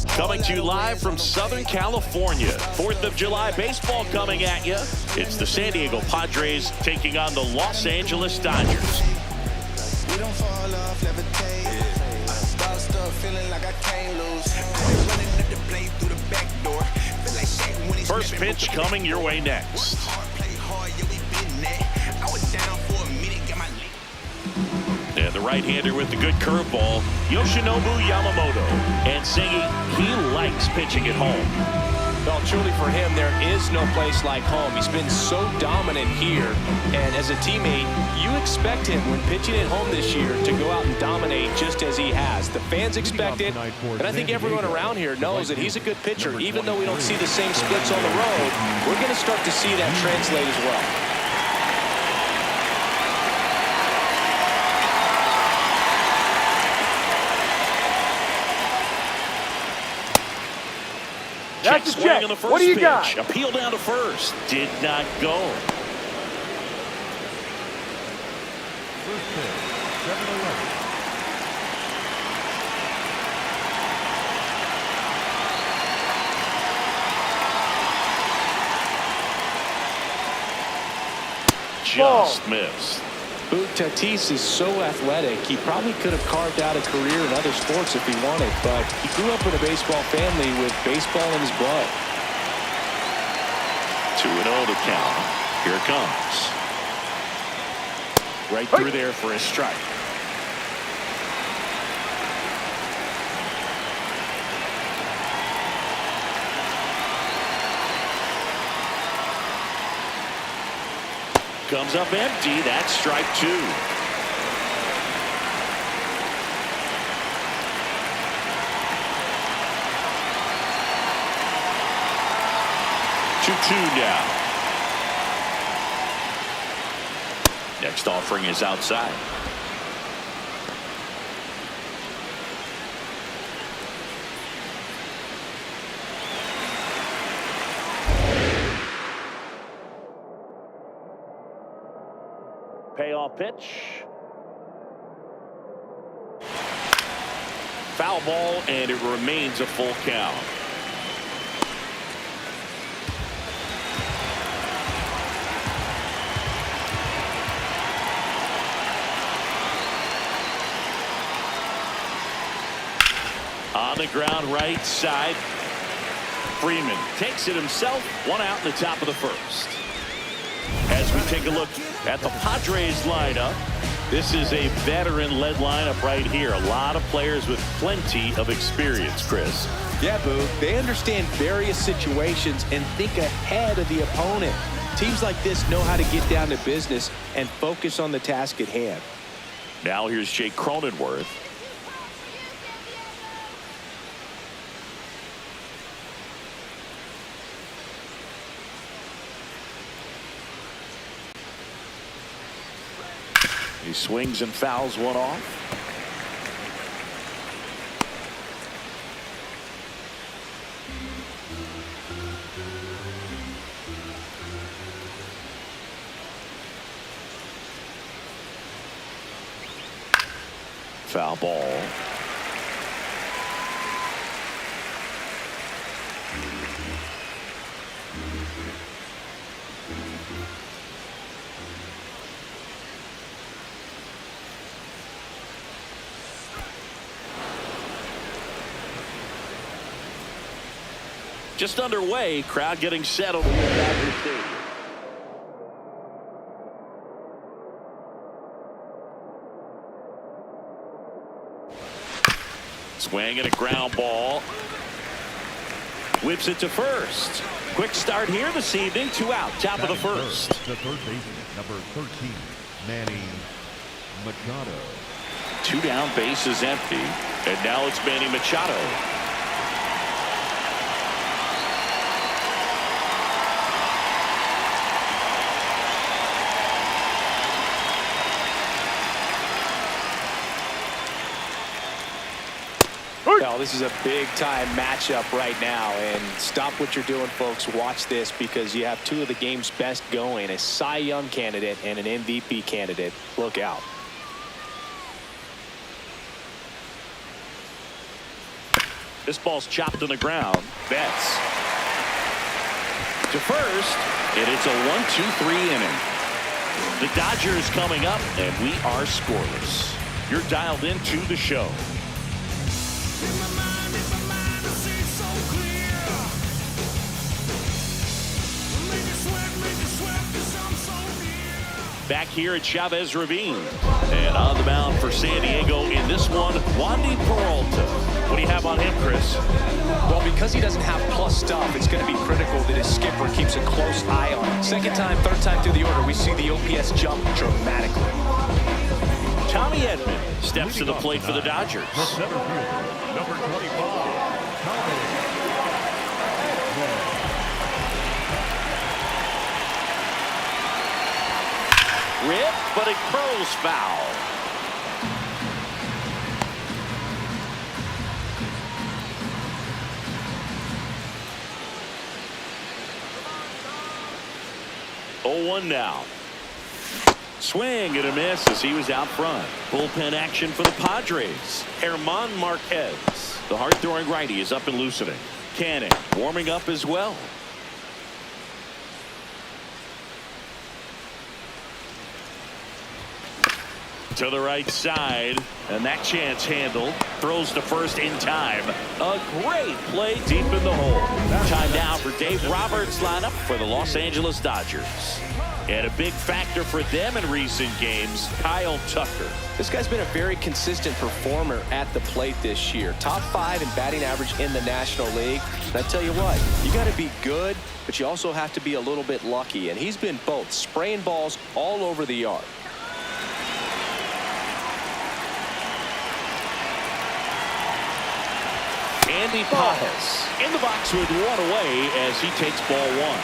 Coming to you live from Southern California. 4th of July baseball coming at you. It's the San Diego Padres taking on the Los Angeles Dodgers. We don't fall off, levitate. Bossed up, feeling like I can't lose. First pitch coming your way next. And the right-hander with the good curveball, Yoshinobu Yamamoto. And singing, he likes pitching at home. Well, truly for him, there is no place like home. He's been so dominant here. And as a teammate, you expect him when pitching at home this year to go out and dominate just as he has. The fans expect it, and I think everyone around here knows that he's a good pitcher. Even though we don't see the same splits on the road, we're going to start to see that translate as well. That's a check. On the first what do you got? Appeal down to first. Did not go. First pitch, 7-11. Just missed. Tatis is so athletic, he probably could have carved out a career in other sports if he wanted, but he grew up in a baseball family with baseball in his blood. 2-0 to count. Here it comes. Right through there for a strike. Comes up empty. That's strike 2. 2-2 now. Next offering is outside. Payoff pitch. Foul ball, and it remains a full count. On the ground right side. Freeman takes it himself. One out in the top of the first. As we take a look at the Padres lineup, this is a veteran-led lineup right here. A lot of players with plenty of experience, Chris. Yeah, Boo. They understand various situations and think ahead of the opponent. Teams like this know how to get down to business and focus on the task at hand. Now here's Jake Cronenworth. He swings and fouls one off. Foul ball. Just underway, crowd getting settled in the Dodger Stadium. Swing and a ground ball. Whips it to first. Quick start here this evening. 2 out, top of the first. The third baseman, number 13, Manny Machado. 2 down, bases empty, and now it's Manny Machado. Well, this is a big-time matchup right now, and stop what you're doing, folks. Watch this, because you have 2 of the game's best going, a Cy Young candidate and an MVP candidate. Look out. This ball's chopped on the ground. Betts to first, and it's a 1-2-3 inning. The Dodgers coming up, and we are scoreless. You're dialed into the show. Back here at Chavez Ravine. And on the mound for San Diego in this one, Wandy Peralta. What do you have on him, Chris? Well, because he doesn't have plus stuff, it's going to be critical that his skipper keeps a close eye on him. Second time, third time through the order, we see the OPS jump dramatically. Tommy Edman steps to the plate for the Dodgers. The center fielder, number 25, Tommy. Rip, but it curls foul. Oh, 1 now. Swing and a miss as he was out front. Bullpen action for the Padres. German Marquez. The hard-throwing righty is up and loosening. Canning warming up as well. To the right side, and that chance handled. Throws to first in time. A great play deep in the hole. Time now for Dave Roberts' lineup for the Los Angeles Dodgers. And a big factor for them in recent games, Kyle Tucker. This guy's been a very consistent performer at the plate this year. Top 5 in batting average in the National League. And I tell you what, you got to be good, but you also have to be a little bit lucky. And he's been both, spraying balls all over the yard. Andy Pajas in the box with 1 away as he takes ball 1.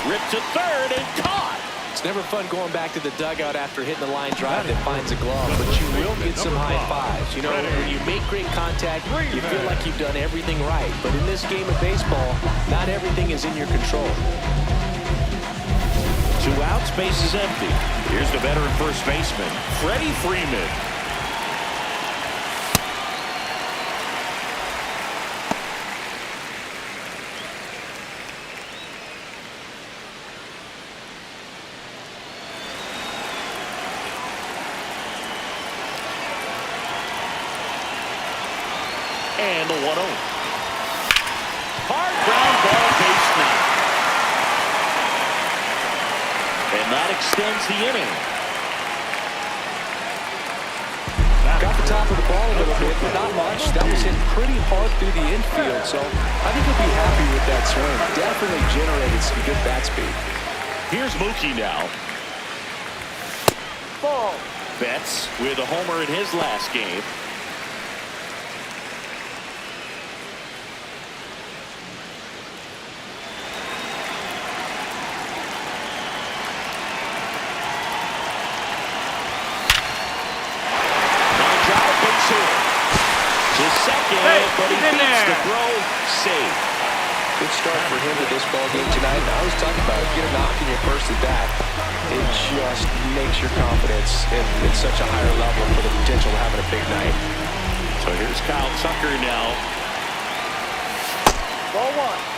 Ripped to third and caught. It's never fun going back to the dugout after hitting the line drive that finds a glove, but you will get some high fives. You know, when you make great contact, you feel like you've done everything right. But in this game of baseball, not everything is in your control. 2 outs, base is empty. Here's the veteran first baseman, Freddie Freeman. And the 1-0. Hard ground ball, base knock. And that extends the inning. Got the top of the ball a little bit, but not much. That was hit pretty hard through the infield, so I think he'll be happy with that swing. Definitely generated some good bat speed. Here's Mookie now. Ball. Betts with a homer in his last game. But he beats the throw, safe. Good start for him to this ball game tonight. And I was talking about it, get a knock in your first at bat. It just makes your confidence at such a higher level for the potential of having a big night. So here's Kyle Tucker now. Ball 1.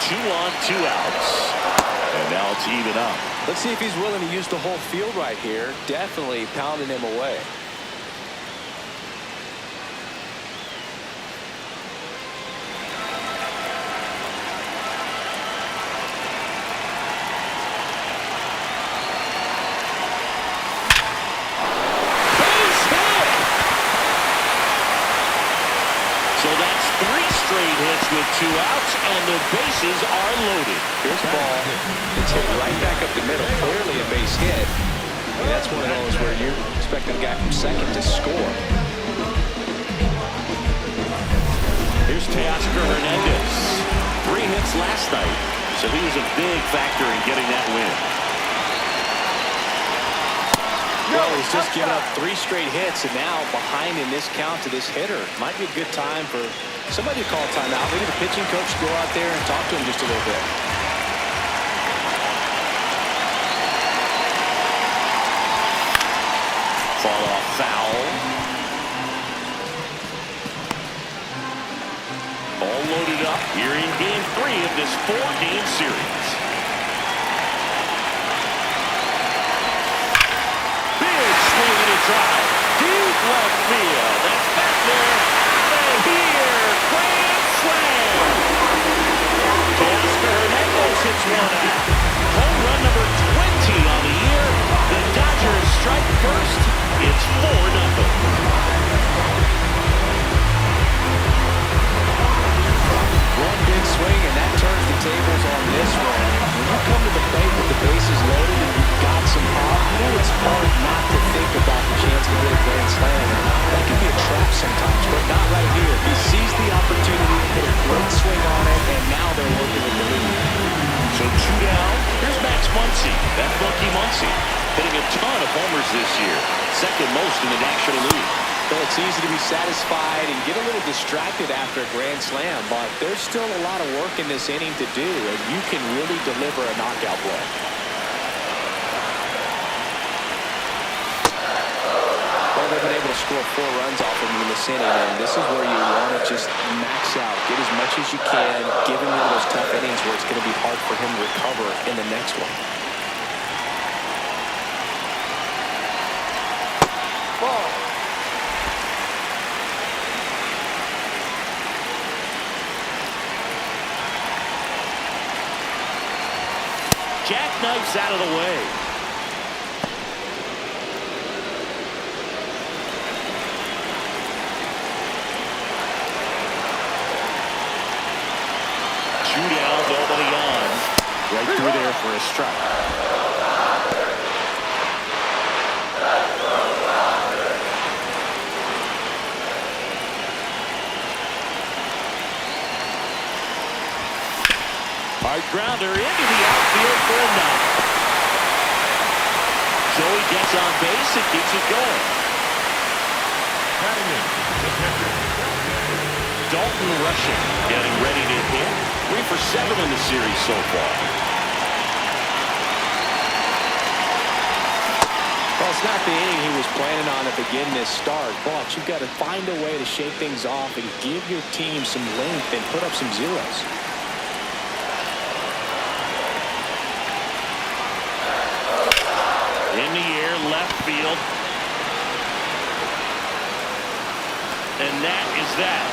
2 on, 2 outs. And now it's even up. Let's see if he's willing to use the whole field right here. Definitely pounding him away. Base hit! So that's 3 straight hits with 2 outs, and the bases are loaded. Here's the ball. It's hit right back up the middle. Clearly a base hit. And that's one of those where you're expecting the guy from second to score. Here's Teoscar Hernandez. 3 hits last night, so he was a big factor in getting that win. Well, Well, he's just given up 3 straight hits, and now behind in this count to this hitter. Might be a good time for somebody to call a timeout. Maybe the pitching coach go out there and talk to him just a little bit. Fall off foul. All loaded up here in game 3 of this 4-game series. Big swing and a drive. Deep left field. That's back there. Out of here. Grand slam. Teoscar Hernandez hits one out. Home run number 20 on the year. The Dodgers strike first. It's 4-0. One big swing, and that turns the tables on this one. When you come to the plate with the bases loaded and you've got some pop, you know it's hard not to think about the chance to get a grand slam. That can be a trap sometimes, but not right here. He sees the opportunity, put a great swing on it, and now they're working with the lead. So 2 down. Here's Max Muncy. That's Bucky Muncy, hitting a ton of homers this year. Second most in the National League. Well, it's easy to be satisfied and get a little distracted after a grand slam, but there's still a lot of work in this inning to do, and you can really deliver a knockout blow. Well, they've been able to score 4 runs off of him in this inning, and this is where you want to just max out, get as much as you can, give him one of those tough innings where it's going to be hard for him to recover in the next one. Ball. Jackknifes out of the way. Shootout, nobody on. Right through there for a strike. Hard grounder into the outfield for a knock. Joey gets on base and keeps it going. Dalton rushing, getting ready to hit. 3 for 7 in the series so far. Well, it's not the inning he was planning on to begin this start, but you've got to find a way to shake things off and give your team some length and put up some zeros. In the air, left field. And that is that.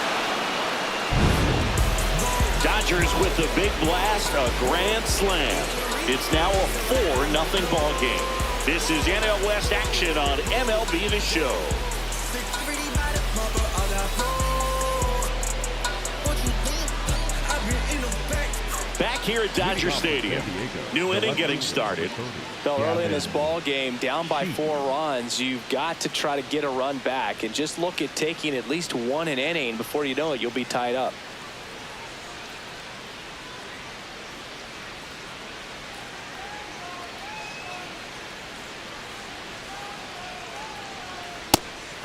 Dodgers with the big blast, a grand slam. It's now a 4-0 ball game. This is NL West action on MLB The Show. Back here at Dodger Stadium. New inning getting started. Well, early in this ball game, down by 4 runs, you've got to try to get a run back and just look at taking at least 1 an inning. Before you know it, you'll be tied up.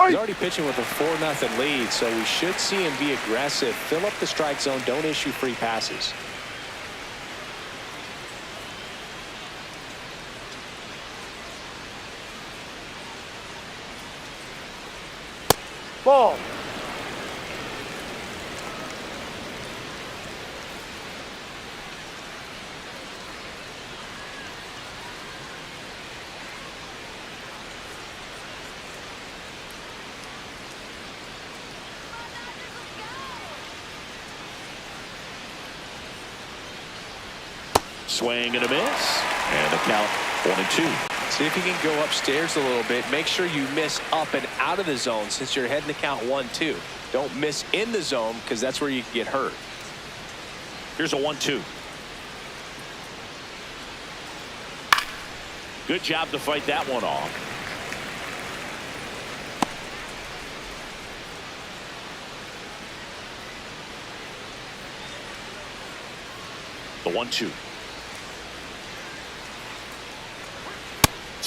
He's already pitching with a 4-0 lead, so we should see him be aggressive, fill up the strike zone, don't issue free passes. Ball. Swing and a miss. And the count 1-2. See if you can go upstairs a little bit. Make sure you miss up and out of the zone since you're heading to count 1-2. Don't miss in the zone because that's where you can get hurt. Here's a 1-2. Good job to fight that one off. The 1-2.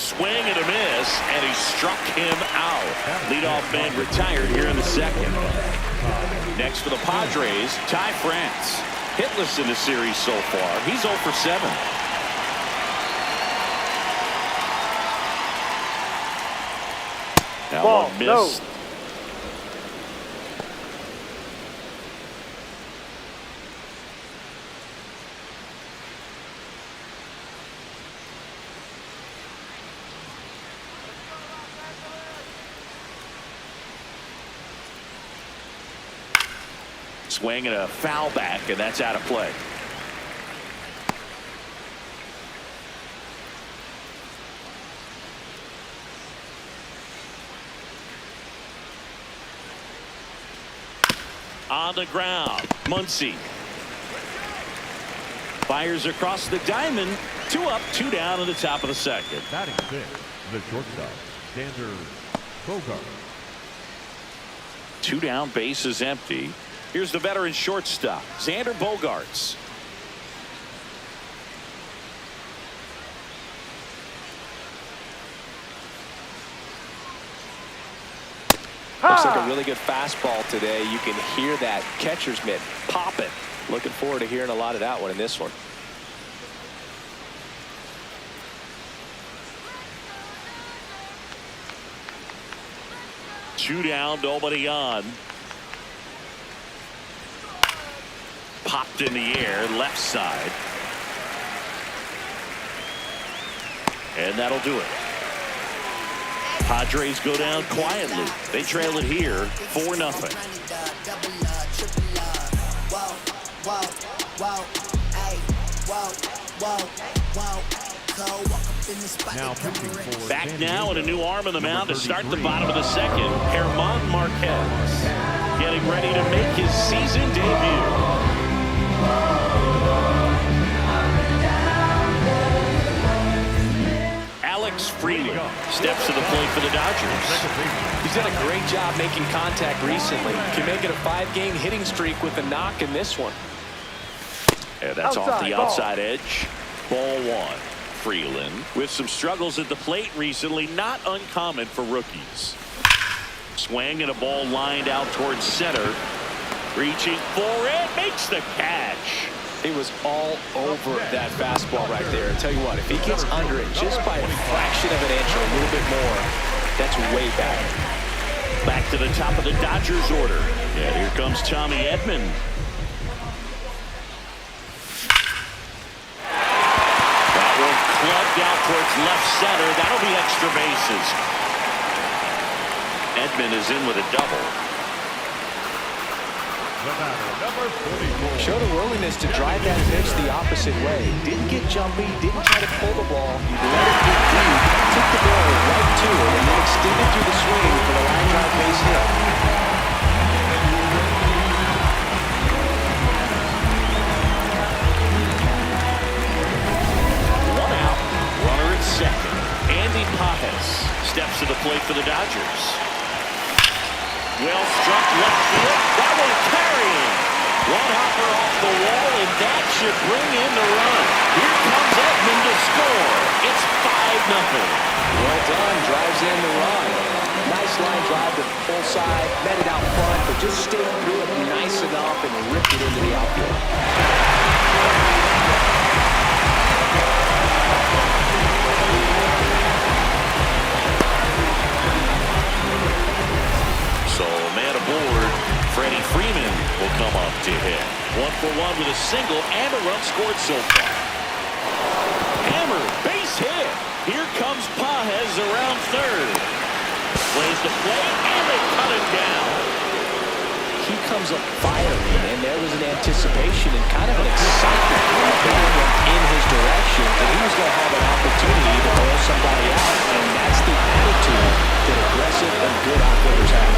Swing and a miss, and he struck him out. Leadoff man retired here in the second. Next for the Padres, Ty France. Hitless in the series so far. He's 0 for 7. That one missed. No. Swing and a foul back, and that's out of play. On the ground, Muncy fires across the diamond. 2 up, 2 down in the top of the second. Batting fifth, the shortstop, Xander Bogart. 2 down, base is empty. Here's the veteran shortstop, Xander Bogaerts. Looks like a really good fastball today. You can hear that catcher's mitt popping. Looking forward to hearing a lot of that one in this one. Two down, nobody on. Popped in the air, left side. And that'll do it. Padres go down quietly. They trail it here 4-0. Back now and a new arm in the mound to start the bottom of the second. Germán Marquez getting ready to make his season debut. Alex Freeland steps to the plate for the Dodgers. He's done a great job making contact recently. Can make it a 5-game hitting streak with a knock in this one. And that's off the outside edge. Ball 1. Freeland with some struggles at the plate recently, not uncommon for rookies. Swing and a ball lined out towards center. Reaching for it, makes the catch. It was all over that fastball right there. I tell you what, if he gets under it just by a fraction of an inch or a little bit more, that's way back. Back to the top of the Dodgers order. Yeah, here comes Tommy Edman. That one clubbed out towards left center. That'll be extra bases. Edman is in with a double. Showed a willingness to drive that pitch the opposite way. Didn't get jumpy, didn't try to pull the ball. He let it get deep, took the ball right to it, and then extended through the swing for the line drive base hit. One out, runner at second. Andy Pajes steps to the plate for the Dodgers. Well struck left field. That one carrying. One hopper off the wall, and that should bring in the run. Here comes Edman to score. It's 5-0. Well done. Drives in the run. Nice line drive to full side. Met it out front, but just stayed through it nice enough and ripped it into the outfield. So man aboard, Freddie Freeman will come up to hit. 1-for-1 with a single and a run scored so far. Hammer, base hit. Here comes Pajes around third. Plays the play, and they cut it down. He comes up firing, and there was an anticipation and kind of an excitement in his direction that he was going to have an opportunity to roll somebody out, and that's the attitude that aggressive and good outfielders have.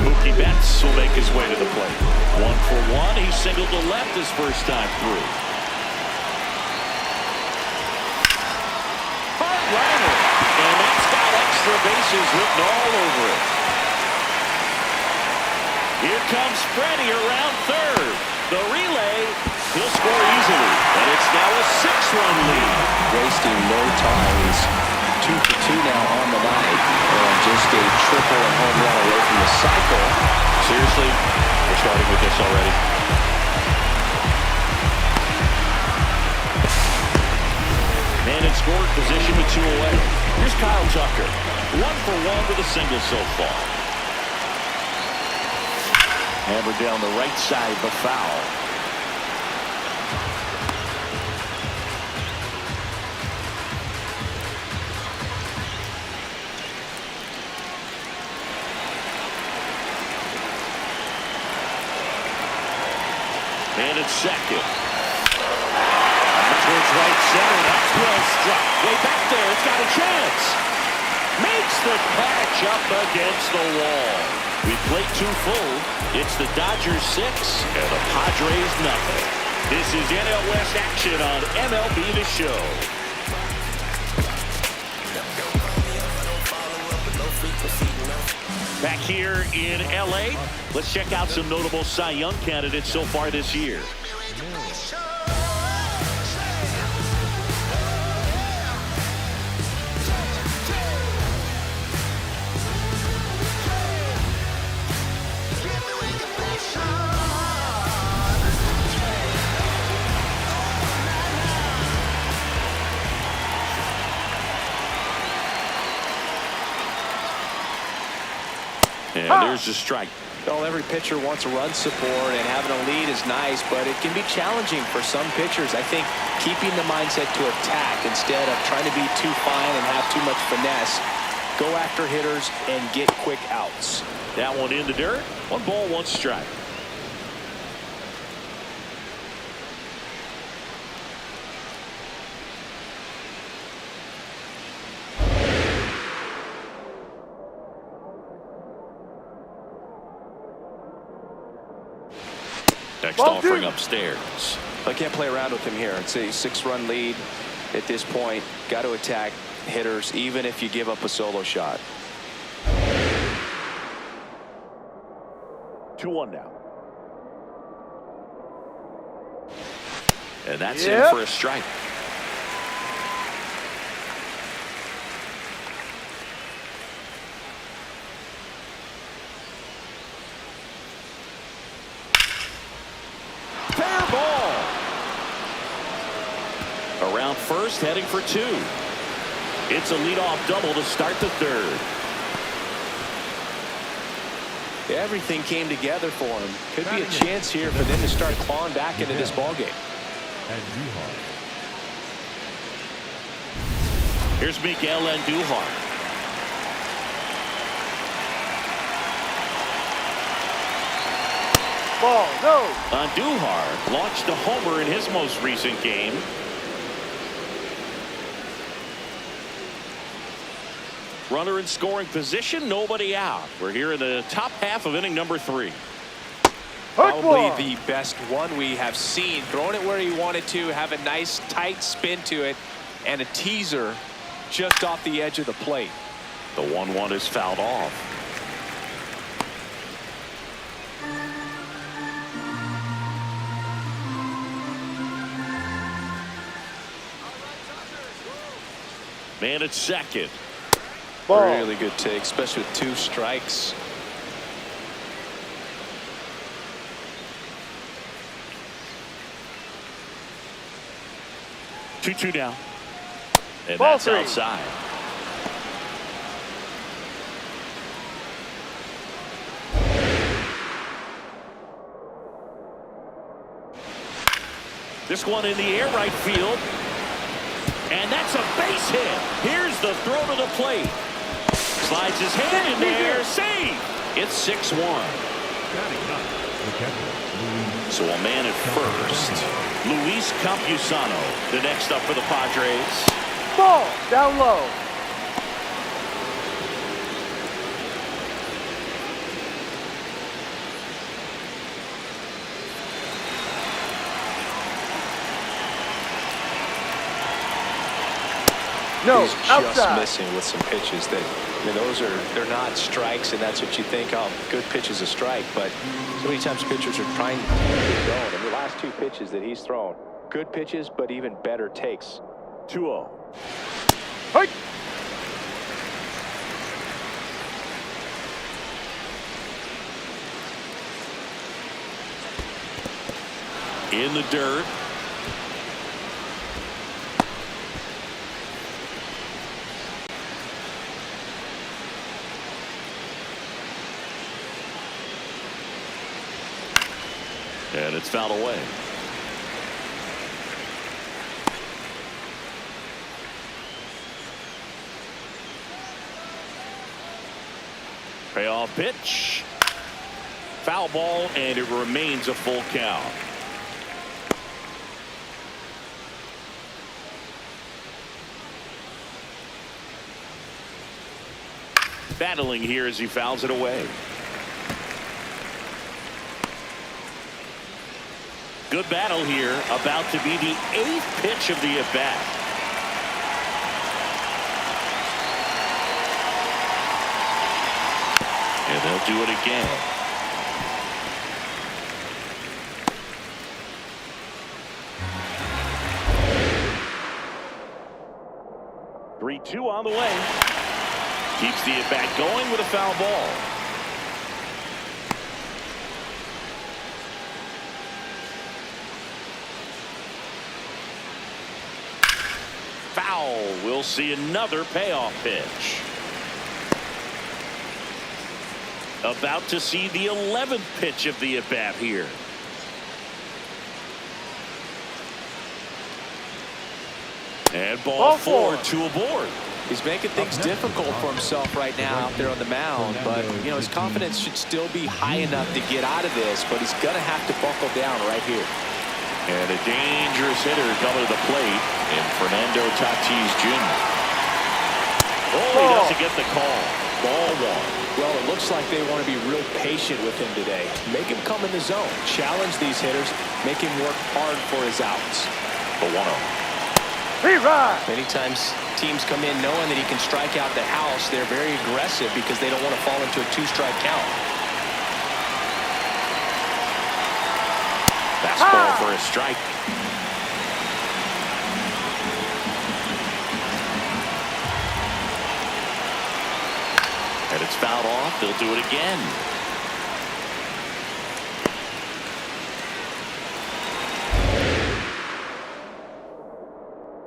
Mookie Betts will make his way to the plate. 1-for-1. He singled to left his first time through. Hard liner. And that's got extra bases written all over it. Here comes Freddie around third. The relay, he'll score easily, and it's now a 6-run lead. Wasting no time. He's 2 for 2 now on the night, and just a triple and home run away from the cycle. Seriously, we're starting with this already. Man in scoring position with 2 away. Here's Kyle Tucker. 1 for 1 with a single so far. Hammered down the right side, but foul. And it's second. Towards right center. That's well struck. Way back there. It's got a chance. Makes the catch up against the wall. We played 2 full. It's the Dodgers 6 and the Padres nothing. This is NL West action on MLB The Show. Back here in LA, let's check out some notable Cy Young candidates so far this year. And there's a strike. Well, every pitcher wants a run support, and having a lead is nice, but it can be challenging for some pitchers. I think keeping the mindset to attack instead of trying to be too fine and have too much finesse. Go after hitters and get quick outs. That one in the dirt. 1 ball, 1 strike. Next offering upstairs. I can't play around with him here. It's a 6-run lead at this point. Got to attack hitters even if you give up a solo shot. 2-1 now. And that's in for a strike. Fair ball. Around first, heading for 2. It's a leadoff double to start the 3rd. Everything came together for him. Could be a chance here for them to start clawing back into this ballgame. Here's Miguel Andujar. Ball, no. Andujar launched a homer in his most recent game. Runner in scoring position, nobody out. We're here in the top half of inning number 3. Probably the best one we have seen. Throwing it where he wanted to, have a nice tight spin to it, and a teaser just off the edge of the plate. The 1-1 is fouled off. Man at second. Ball. Really good take, especially with 2 strikes. Two down. And Ball that's 3. outside. This one in the air right field. And that's a base hit. Here's the throw to the plate. Slides his hand in there. Save. It's 6-1. So a man at first. Luis Campusano, the next up for the Padres. Ball, down low. No, He's just outside. missing with some pitches that, I mean, they're not strikes, and that's what you think, oh, good pitch is a strike, but so many times pitchers are trying to get going. And the last two pitches that he's thrown, good pitches, but even better takes. 2-0. Hey. In the dirt. And it's fouled away. Payoff pitch. Foul ball, and it remains a full count. Battling here as he fouls it away. Good battle here. About to be the 8th pitch of the at-bat. And they'll do it again. Three-two on the way. Keeps the at-bat going with a foul ball. Foul. We'll see another payoff pitch. About to see the 11th pitch of the at-bat here. And ball four, 2 aboard. He's making things difficult for himself right now out there on the mound, but you know his confidence should still be high enough to get out of this, but he's gonna have to buckle down right here. And a dangerous hitter coming to the plate in Fernando Tatis Jr. Oh, he doesn't get the call. Ball one. Well, it looks like they want to be real patient with him today. Make him come in the zone, challenge these hitters, make him work hard for his outs. The 1-0. Rerun. Many times teams come in knowing that he can strike out the house. They're very aggressive because they don't want to fall into a 2-strike count. Fastball for a strike. And it's fouled off. They'll do it again.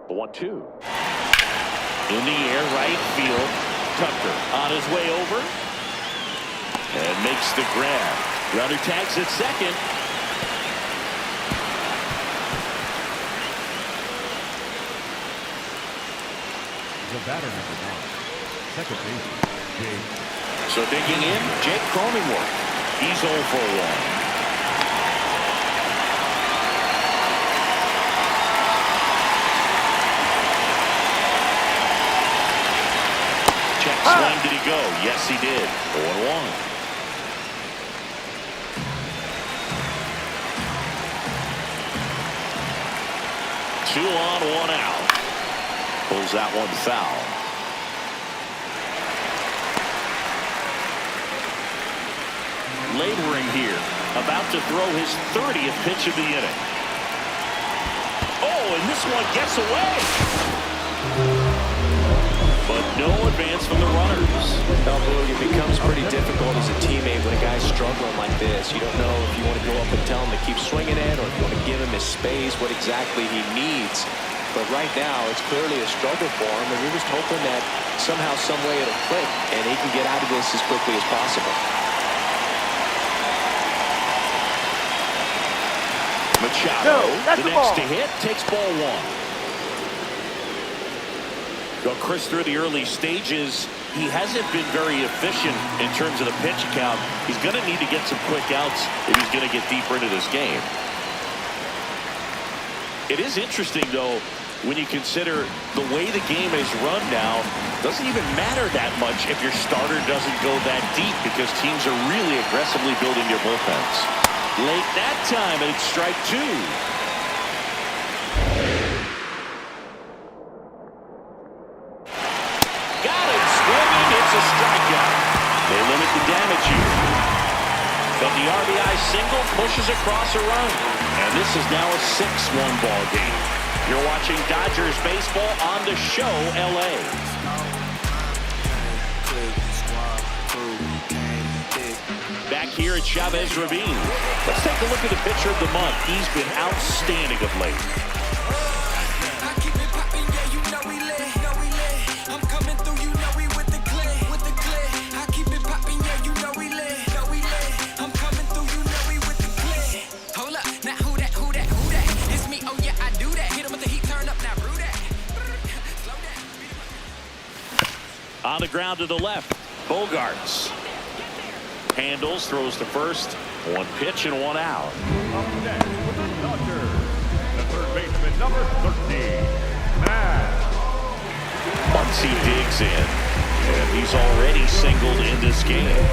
The 1-2. In the air, right field. Tucker on his way over. And makes the grab. Runner tags at second. The batter number 9, second baseman, Jake. So digging in, Jake Cronenworth. He's 0 for 1. Check swing, did he go? Yes, he did. 0-1. Two on, 1 out. Pulls that one foul. Laboring here, about to throw his 30th pitch of the inning. Oh, and this one gets away. But no advance from the runners. Well, Blue, it becomes pretty difficult as a teammate when a guy's struggling like this. You don't know if you want to go up and tell him to keep swinging it or if you want to give him his space, what exactly he needs. But right now, it's clearly a struggle for him, and you're just hoping that somehow, some way it'll click, and he can get out of this as quickly as possible. Machado, that's the the next ball. to hit, takes ball 1. Well, Chris, through the early stages, he hasn't been very efficient in terms of the pitch count. He's going to need to get some quick outs if he's going to get deeper into this game. It is interesting, though, when you consider the way the game is run now, doesn't even matter that much if your starter doesn't go that deep because teams are really aggressively building their bullpens. Late that time, and it's strike 2. single pushes across a run. And this is now a 6-1 ball game. You're watching Dodgers baseball on The Show, LA. Back here at Chavez Ravine. Let's take a look at the pitcher of the month. He's been outstanding of late. On the ground to the left, Bogarts handles, throws to first. One pitch and one out. Up next with the Dodgers, the third baseman, number 13, Matt. Muncy digs in, and he's already singled in this game.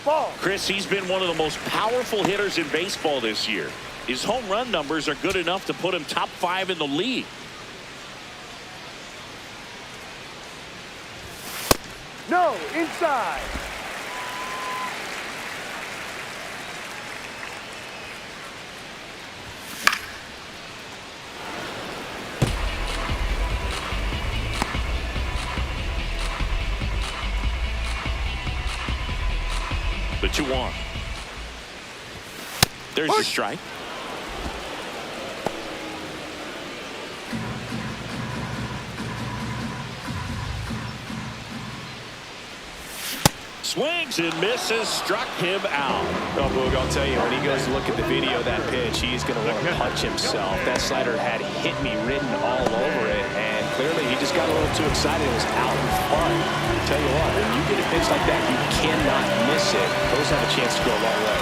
Ball. Chris, he's been one of the most powerful hitters in baseball this year. His home run numbers are good enough to put him top 5 in the league. No, inside. The 2-1. There's the strike. Swings and misses, struck him out. Oh, Boog, I'll tell you, when he goes to look at the video of that pitch, he's going to want to punch himself. That slider had hit me written all over it, and clearly he just got a little too excited. It was out in front. I tell you what, when you get a pitch like that, you cannot miss it. Those have a chance to go a long way.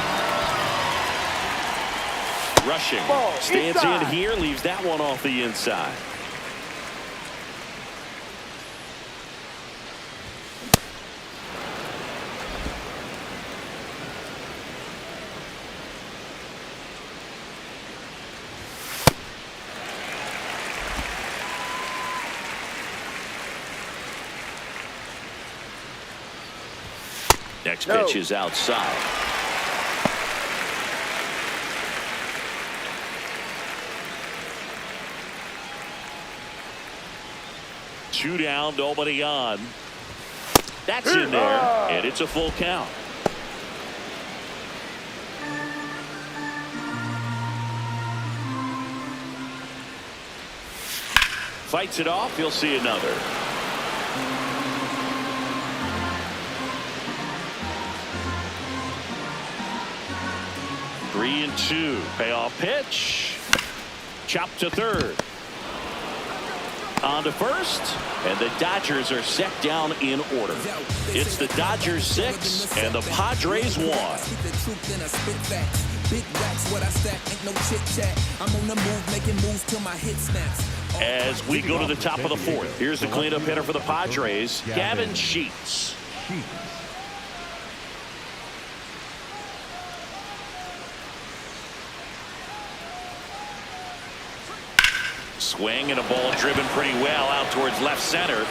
Rushing. Ball, Stands inside. in here, leaves that one off the inside. Next pitch is outside. Two down, nobody on. That's in there, and it's a full count. Fights it off, he'll see another. Three and two. Payoff pitch. Chop to third. On to first. And the Dodgers are set down in order. It's the Dodgers 6 and the Padres 1. As we go to the top of the fourth, here's the cleanup hitter for the Padres, Gavin Sheets. Swing and a ball driven pretty well out towards left center.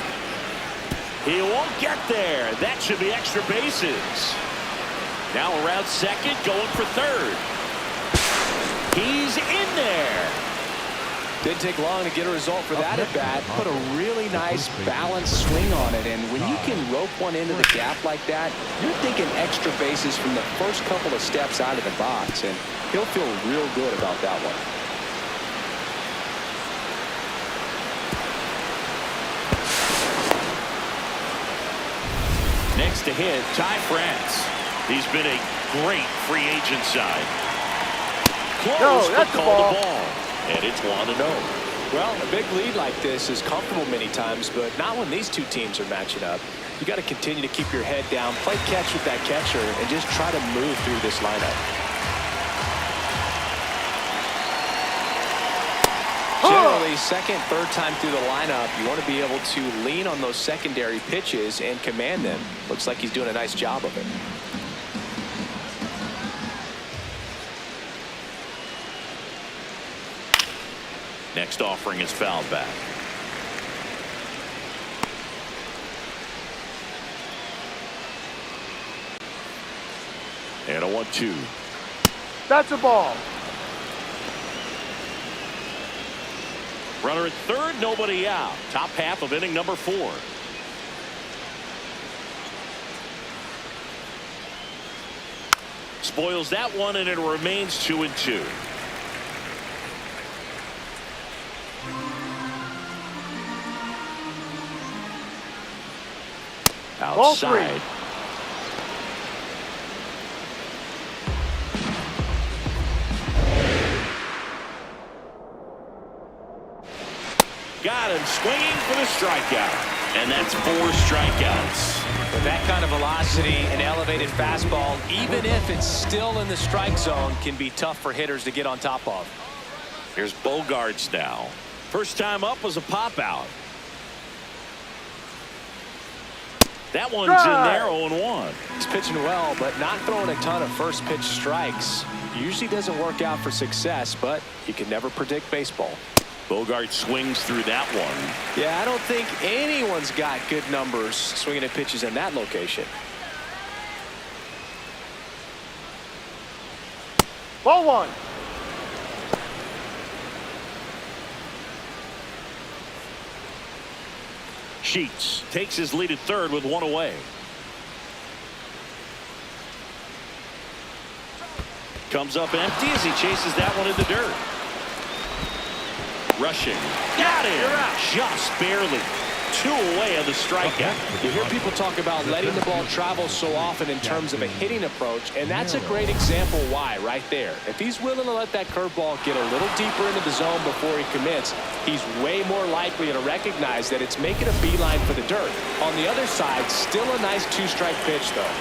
He won't get there. That should be extra bases. Now around second, going for third. He's in there. Didn't take long to get a result for that at bat. Put a really nice balanced swing on it, and when you can rope one into the gap like that, you're thinking extra bases from the first couple of steps out of the box, and he'll feel real good about that one. Next to hit, Ty France. He's been a great free agent side. Close, but called the ball. And it's 1-0. Well, a big lead like this is comfortable many times, but not when these two teams are matching up. You got to continue to keep your head down, play catch with that catcher, and just try to move through this lineup. Generally, second, third time through the lineup, you want to be able to lean on those secondary pitches and command them. Looks like he's doing a nice job of it. Next offering is fouled back. And a 1-2. That's a ball. Runner at third, nobody out. Top half of inning number 4. Spoils that one, and it remains 2-2. Outside. Got him swinging for the strikeout. And that's 4 strikeouts. With that kind of velocity and elevated fastball, even if it's still in the strike zone, can be tough for hitters to get on top of. Here's Bogarts now. First time up was a pop out. That one's in there, 0-1. He's pitching well, but not throwing a ton of first pitch strikes. Usually doesn't work out for success, but you can never predict baseball. Bogart swings through that one. Yeah, I don't think anyone's got good numbers swinging at pitches in that location. Ball 1. Sheets takes his lead at third with 1 away. Comes up empty as he chases that one in the dirt. Rushing. Got him. Just barely. 2 away on the strikeout. You hear people talk about letting the ball travel so often in terms of a hitting approach, and that's a great example why right there. If he's willing to let that curveball get a little deeper into the zone before he commits, he's way more likely to recognize that it's making a beeline for the dirt. On the other side, still a nice 2-strike pitch, though.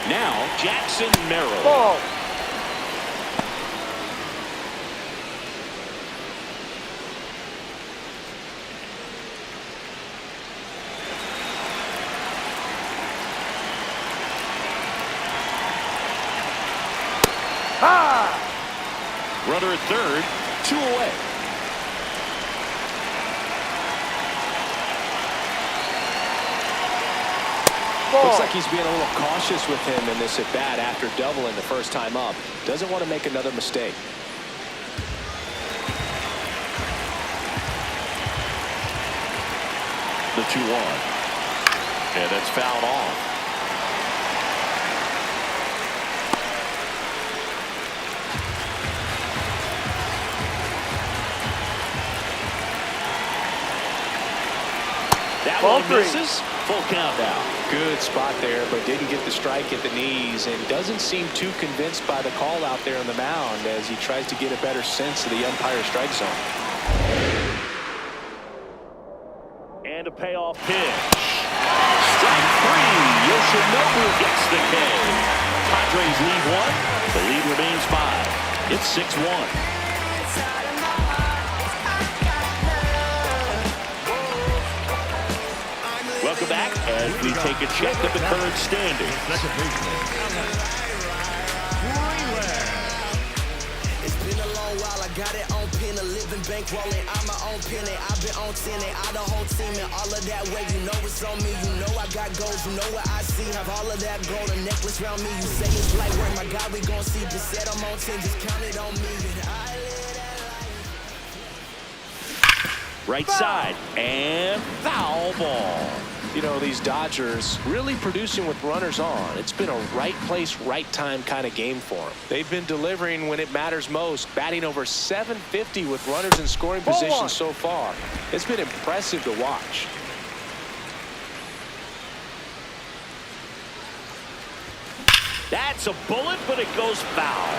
Now, Jackson Merrill. Ball. Runner at third, 2 away. Ball. Looks like he's being a little cautious with him in this at bat after doubling the first time up. Doesn't want to make another mistake. The 2-1. And that's fouled off. That Ball one 3. misses. Full count now. Good spot there, but didn't get the strike at the knees and doesn't seem too convinced by the call out there on the mound as he tries to get a better sense of the umpire strike zone. And a payoff pitch. Strike 3. Yoshinobu gets the K. Padres lead 1. The lead remains 5. It's 6-1. Welcome back as we take a check of the current standings. Second baseman. It's been a long while. I got it on pin, a living bankrolling. I'm my own penny. I've been on 10 and I the whole team and all of that way. You know it's on me. You know I got goals. You know what I see. Have all of that gold, a necklace around me. You say it's light work, my God, we gon' see. Just said I'm on 10, just count it on me. Right side and foul ball. You know, these Dodgers really producing with runners on. It's been a right place, right time kind of game for them. They've been delivering when it matters most, batting over .750 with runners in scoring position so far. It's been impressive to watch. That's a bullet, but it goes foul.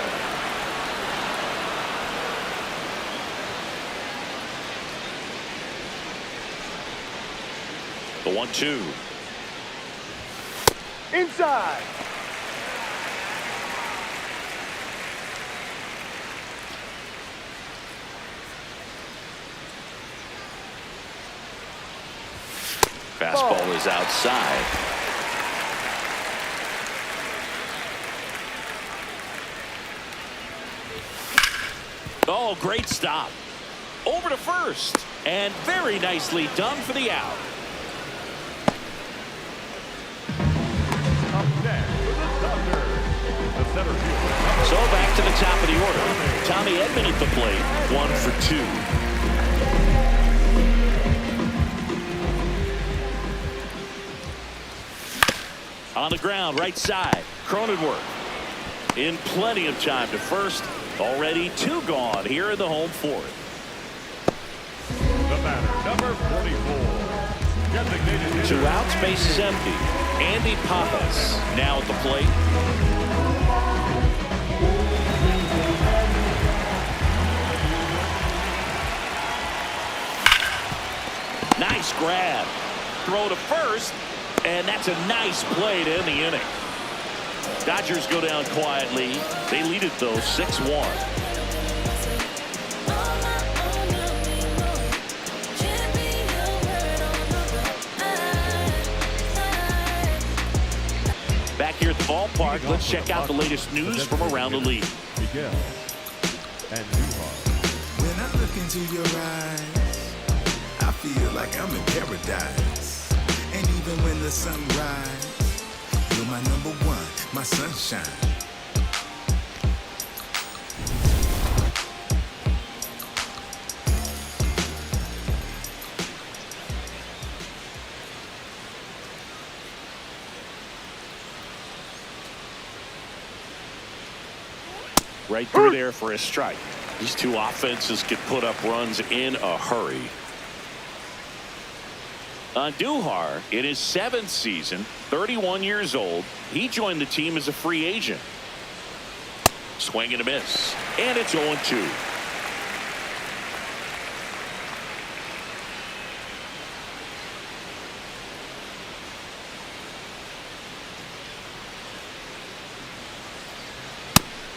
The 1-2. Inside. Fastball is outside. Oh, great stop. Over to first. And very nicely done for the out. Up next for the Dodgers, center fielder. So back to the top of the order. Tommy Edman at the plate, 1 for 2. On the ground, right side, Cronenworth in plenty of time to first. Already 2 gone here in the home fourth. The batter, number 44. Designated hitter. 2 outs, base is empty. Andy Pappas now at the plate. Nice grab. Throw to first, and that's a nice play to end the inning. Dodgers go down quietly. They lead it, though, 6-1. Back here at the ballpark, let's check out the latest news from around the league. Miguel and Duhar. When I look into your eyes, I feel like I'm in paradise. And even when the sun rises, you're my number one, my sunshine. Right through there for a strike. These two offenses can put up runs in a hurry. Duhar, in his 7th season, 31 years old, he joined the team as a free agent. Swing and a miss. And it's 0-2.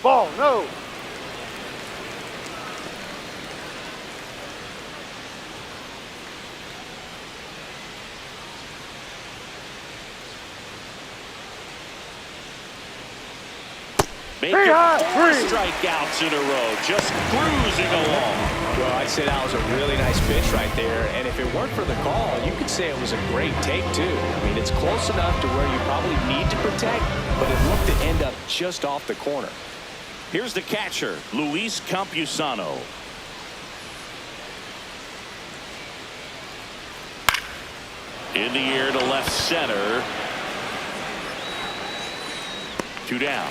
Ball, no. Making 4 strikeouts in a row, just cruising along. Well, I'd say that was a really nice pitch right there. And if it weren't for the call, you could say it was a great take, too. I mean, it's close enough to where you probably need to protect, but it looked to end up just off the corner. Here's the catcher, Luis Campusano. In the air to left center. 2 down.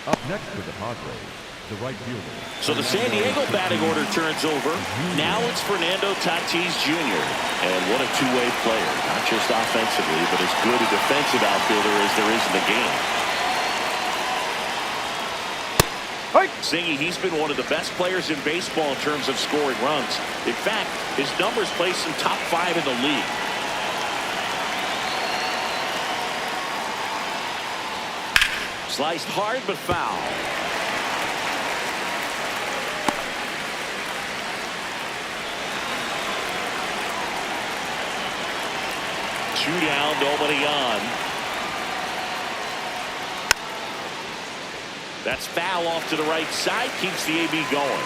Up next for the Padres, the right fielder. So the San Diego batting order turns over. Now it's Fernando Tatis Jr. And what a two-way player. Not just offensively, but as good a defensive outfielder as there is in the game. Singy, he's been one of the best players in baseball in terms of scoring runs. In fact, his numbers place him top 5 in the league. Sliced hard but foul. Two down, nobody on. That's foul off to the right side, keeps the AB going.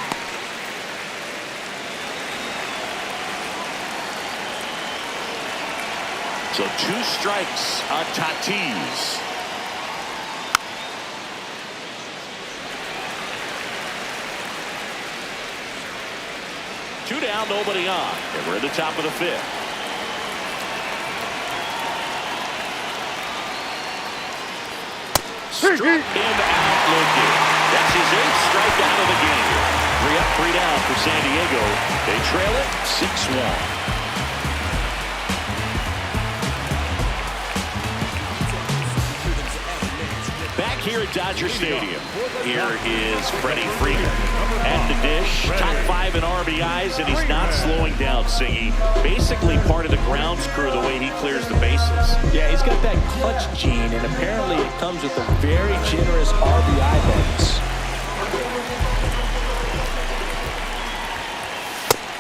So 2 strikes on Tatis. Two down, nobody on. And we're at the top of the 5th. Struck him out looking. That's his 8th strikeout of the game. 3 up, 3 down for San Diego. They trail it 6-1. Back here at Dodger Stadium, here is Freddie Freeman at the dish. Top 5 in RBIs, and he's not slowing down, Singy. Basically part of the grounds crew the way he clears the bases. Yeah, he's got that clutch gene, and apparently it comes with a very generous RBI bonus.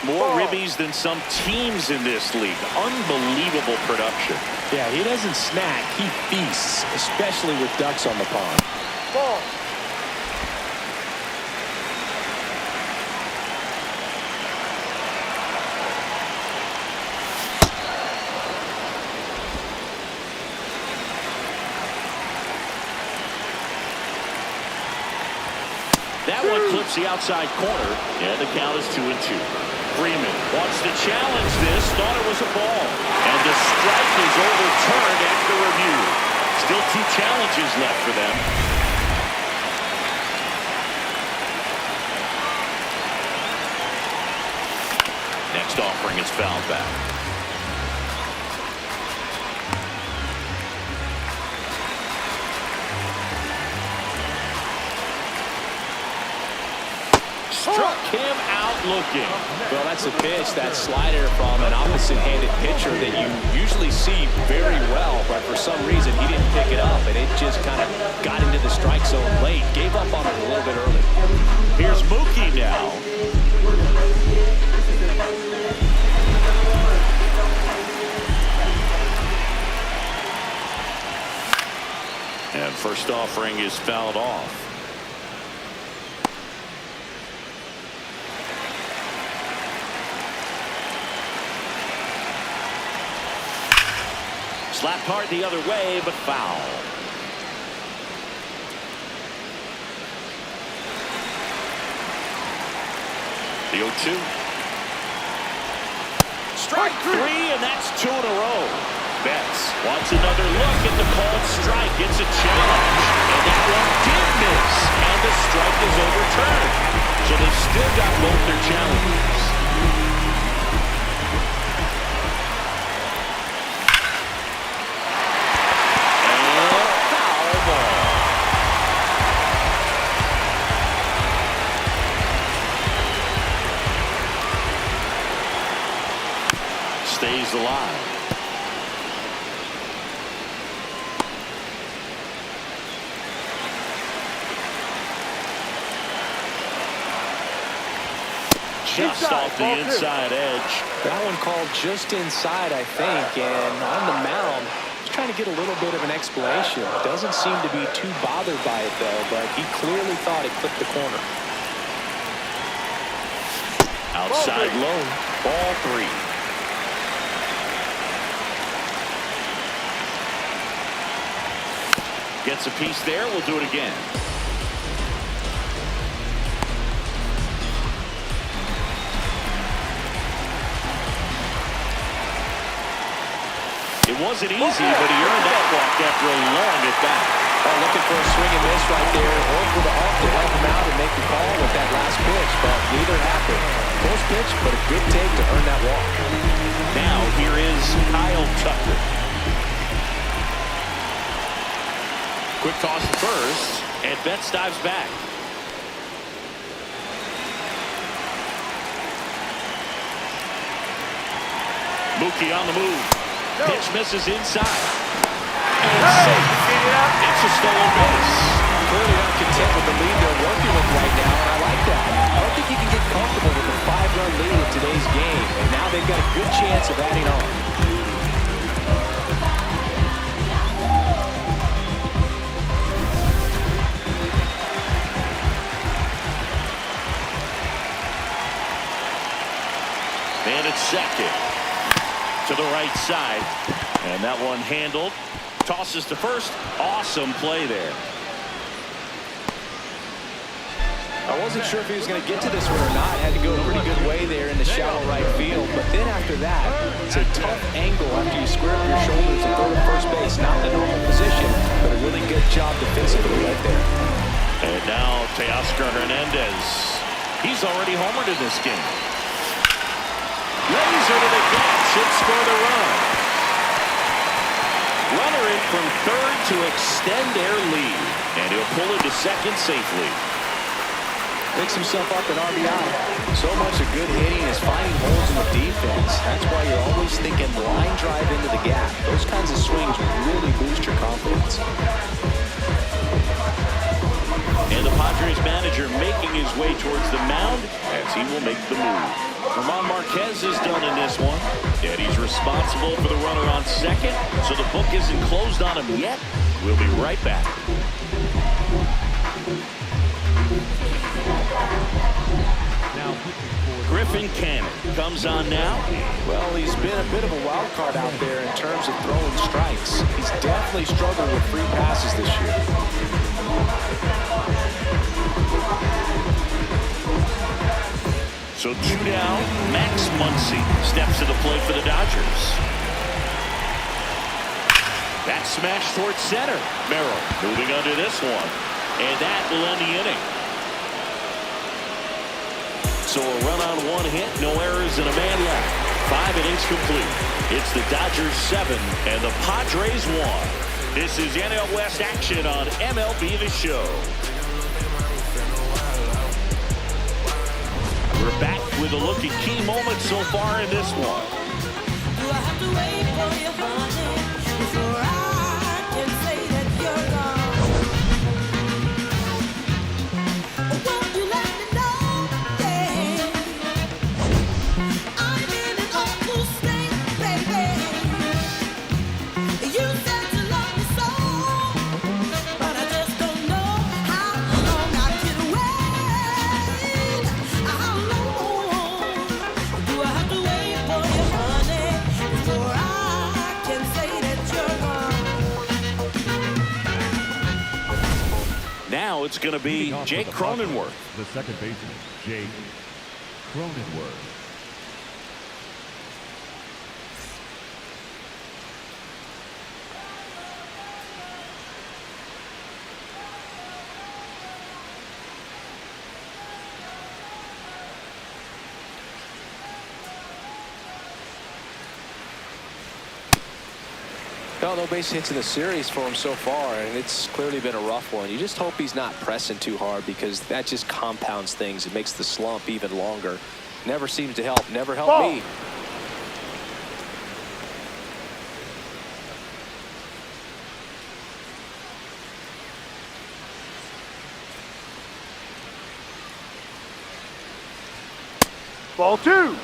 More ribbies than some teams in this league. Unbelievable production. Yeah, he doesn't snack, he feasts, especially with ducks on the pond. Ball. Flips the outside corner, and the count is 2-2. Freeman wants to challenge this, thought it was a ball. And the strike is overturned after review. Still 2 challenges left for them. Next offering is fouled back. Struck him out looking. Well, that's a pitch, that slider from an opposite-handed pitcher that you usually see very well, but for some reason he didn't pick it up, and it just kind of got into the strike zone late. Gave up on it a little bit early. Here's Mookie now. And first offering is fouled off. Slapped hard the other way, but foul. The 0-2. Strike 3, and that's 2 in a row. Betts wants another look at the called strike. It's a challenge, and that one did miss, and the strike is overturned. So they've still got both their challenges. Stays alive. Just off the inside edge. That one called just inside, I think, and on the mound, he's trying to get a little bit of an explanation. Doesn't seem to be too bothered by it, though, but he clearly thought it clipped the corner. Outside low, ball 3. Gets a piece there. We'll do it again. It wasn't easy, but he earned that walk after a long at bat. Oh, looking for a swing and miss right there, or for the off to help him out and make the call with that last pitch, but neither happened. Close pitch, but a good take to earn that walk. Now here is Kyle Tucker. Quick toss to first, and Betts dives back. Mookie on the move. Pitch misses inside. And safe. It's a stolen base. Clearly not content with the lead they're working with right now, and I like that. I don't think you can get comfortable with a 5-run lead in today's game, and now they've got a good chance of adding on. And it's second to the right side, and that one handled. Tosses to first. Awesome play there. I wasn't sure if he was going to get to this one or not. Had to go a pretty good way there in the shallow right field, but then after that, it's a tough angle after you square up your shoulders and throw to first base. Not the normal position, but a really good job defensively right there. And now Teoscar Hernandez. He's already homered in this game. Laser to the gap, should score the run. Runner in from third to extend their lead, and he'll pull into second safely. Picks himself up an RBI. So much of good hitting is finding holes in the defense. That's why you're always thinking line drive into the gap. Those kinds of swings really boost your confidence. And the Padres manager making his way towards the mound as he will make the move. German Marquez is done in this one, and he's responsible for the runner on second, so the book isn't closed on him yet. We'll be right back. Griffin Cannon comes on now. Well, he's been a bit of a wild card out there in terms of throwing strikes. He's definitely struggled with free passes this year. So 2 down. Max Muncy steps to the plate for the Dodgers. That smash towards center. Merrill moving under this one. And that will end the inning. So a run on 1 hit, no errors, and a man left. 5 innings complete. It's the Dodgers 7 and the Padres 1. This is NL West action on MLB The Show. We're back with a look at key moments so far in this one. Do I have to wait for you, honey, before I can say that you're gone? Won't you let me know, yeah? I'm in an awful state, baby. You said you love me so, but I just don't know how long I can wait. How long do I have to wait for you, honey, before I can say that you're gone? Now it's going to be Leading off Jake with the Padres, Cronenworth. the second baseman, Jake Cronenworth. No base hits in the series for him so far, and it's clearly been a rough one. You just hope he's not pressing too hard, because that just compounds things. It makes the slump even longer. Never seems to help. Never helped me. Ball 2.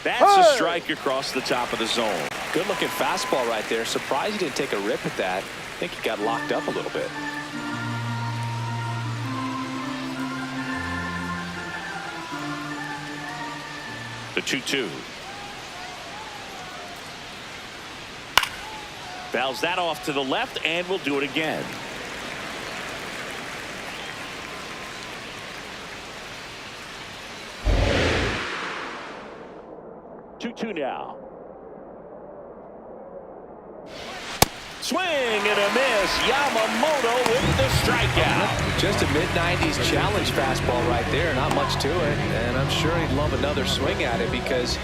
That's a strike across the top of the zone. Good looking fastball right there. Surprised he didn't take a rip at that. I think he got locked up a little bit. The 2-2. Fouls that off to the left, and we'll do it again. Now. Swing and a miss. Yamamoto with the strikeout. Just a mid-90s challenge fastball right there. Not much to it. And I'm sure he'd love another swing at it, because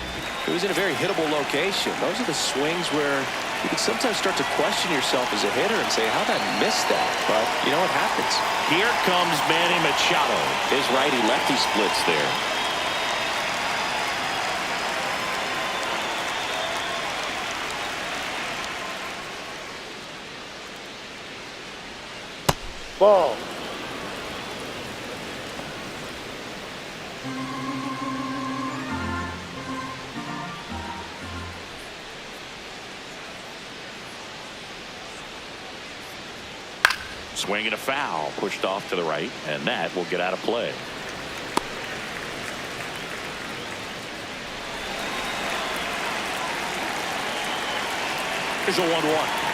it was in a very hittable location. Those are the swings where you can sometimes start to question yourself as a hitter and say, how'd I miss that? But you know what happens. Here comes Manny Machado. His righty-lefty splits there. Ball. Swing and a foul, pushed off to the right, and that will get out of play. Here's a 1-1.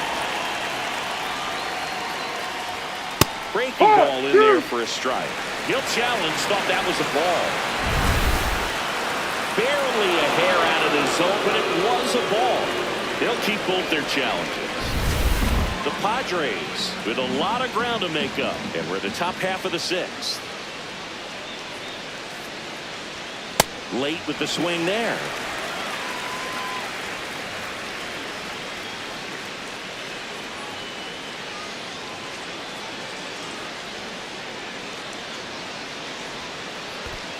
Breaking ball in there for a strike. He'll challenge, thought that was a ball. Barely a hair out of the zone, but it was a ball. They'll keep both their challenges. The Padres with a lot of ground to make up, and we're at the top half of the 6th. Late with the swing there.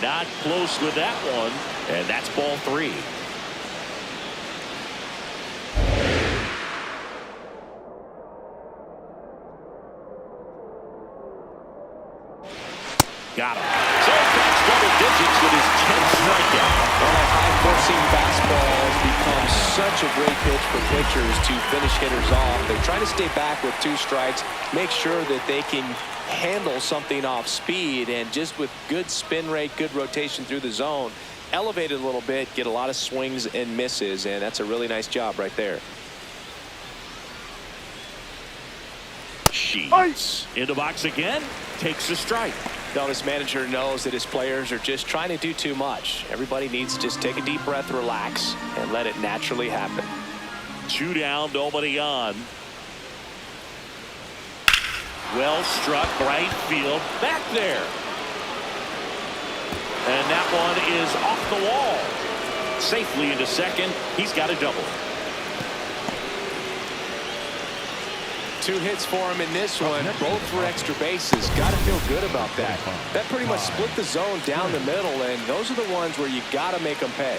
Not close with that one, and that's ball 3. Got him. So that's double digits with his 10th strikeout. Well, high-forcing fastballs become such a great pitch for pitchers to finish hitters off. They're trying to stay back with 2 strikes, make sure that they can handle something off speed, and just with good spin rate, good rotation through the zone, elevate it a little bit, get a lot of swings and misses, and that's a really nice job right there. Sheets in the box again, takes a strike. Now this manager knows that his players are just trying to do too much. Everybody needs to just take a deep breath, relax, and let it naturally happen. 2 down, nobody on. Well struck, right field, back there. And that one is off the wall. Safely into second. He's got a double. 2 hits for him in this one, both for extra bases. Got to feel good about that. That pretty much split the zone down the middle, and those are the ones where you got to make them pay.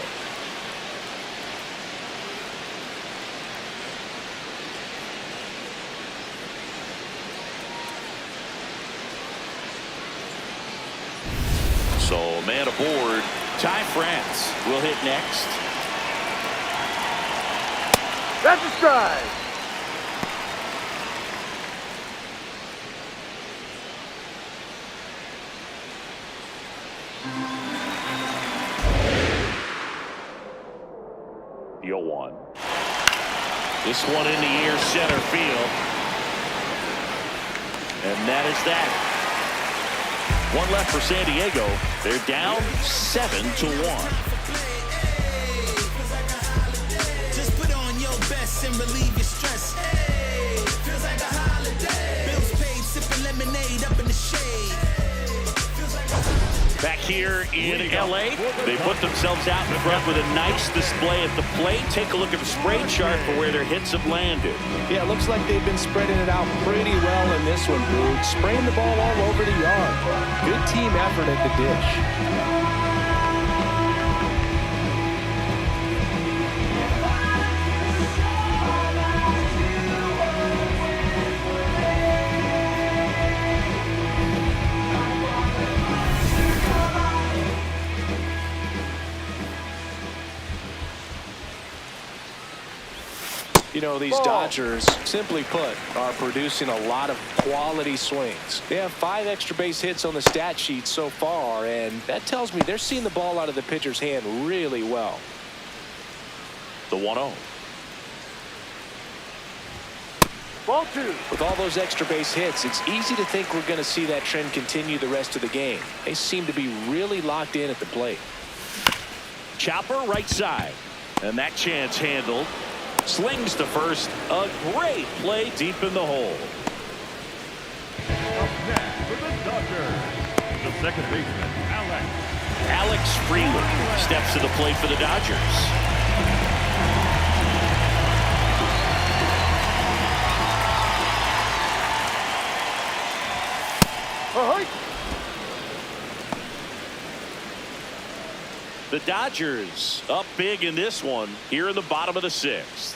So man aboard. Ty France will hit next. That's a strike. The 0-1. This one in the air, center field. And that is that. One left for San Diego. They're down 7-1. Just put on your best and relieve your stress. Hey, feels like a holiday. Bills paid, sipping lemonade up in the shade. Back here in LA, they put themselves out in front with a nice display at the plate. Take a look at the spray chart for where their hits have landed. Yeah, it looks like they've been spreading it out pretty well in this one, Boog. Spraying the ball all over the yard. Good team effort at the dish. You know, these Dodgers, simply put, are producing a lot of quality swings. They have 5 extra base hits on the stat sheet so far, and that tells me they're seeing the ball out of the pitcher's hand really well. The 1-0. Ball 2. With all those extra base hits, it's easy to think we're going to see that trend continue the rest of the game. They seem to be really locked in at the plate. Chopper right side. And that chance handled. Slings to first. A great play deep in the hole. Up next for the Dodgers, the second baseman, Alex Freeland steps to the plate for the Dodgers. The Dodgers up big in this one here in the bottom of the 6th.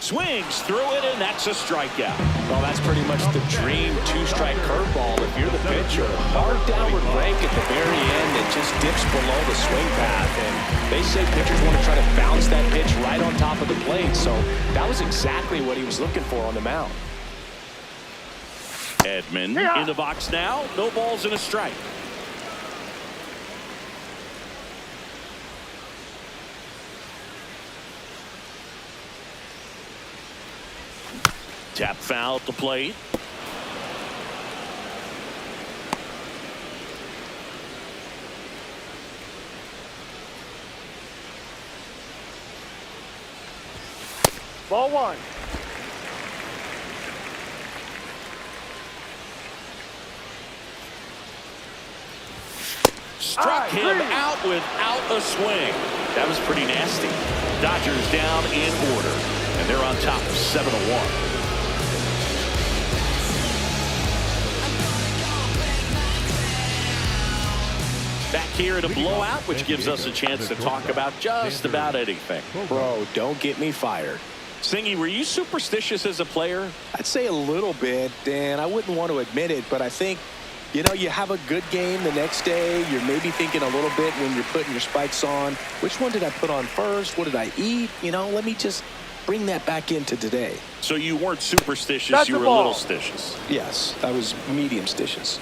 Swings through it, and that's a strikeout. Well, that's pretty much the dream 2-strike curveball if you're the pitcher. Hard downward break at the very end that just dips below the swing path. And they say pitchers want to try to bounce that pitch right on top of the plate. So that was exactly what he was looking for on the mound. Edman in the box now. No balls and a strike. Tap foul at the plate. Ball 1. Struck him out without a swing. That was pretty nasty. Dodgers down in order, and they're on top 7-1. Back here in a blowout, which gives us a chance to talk about just about anything. Bro, don't get me fired. Singy, were you superstitious as a player? I'd say a little bit, and I wouldn't want to admit it, but I think You know, you have a good game the next day. You're maybe thinking a little bit when you're putting your spikes on. Which one did I put on first? What did I eat? You know, let me just bring that back into today. So you weren't superstitious, That's you the were a ball. little stitious. Yes, I was medium stitious.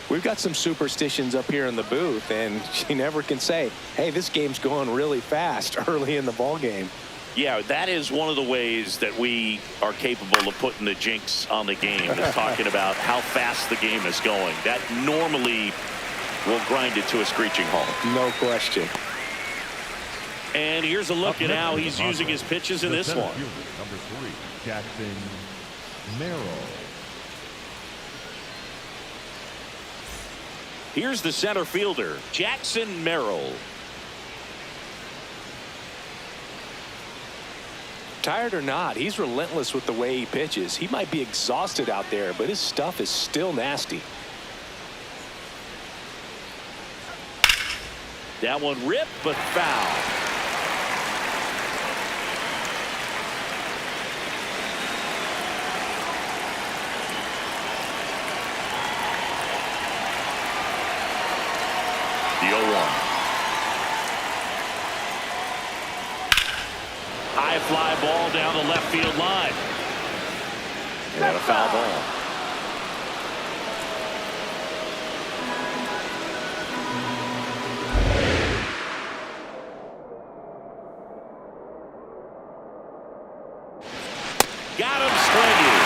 We've got some superstitions up here in the booth, and you never can say, hey, this game's going really fast early in the ball game. Yeah, that is one of the ways that we are capable of putting the jinx on the game, is talking about how fast the game is going. That normally will grind it to a screeching halt. No question. And here's a look at how he's using his pitches in this one. Number 3, Jackson Merrill. Here's the center fielder, Jackson Merrill. Tired or not, he's relentless with the way he pitches. He might be exhausted out there, but his stuff is still nasty. That one ripped, but foul. The 0-1. High fly ball down the left field line. And a foul ball. Got him swinging.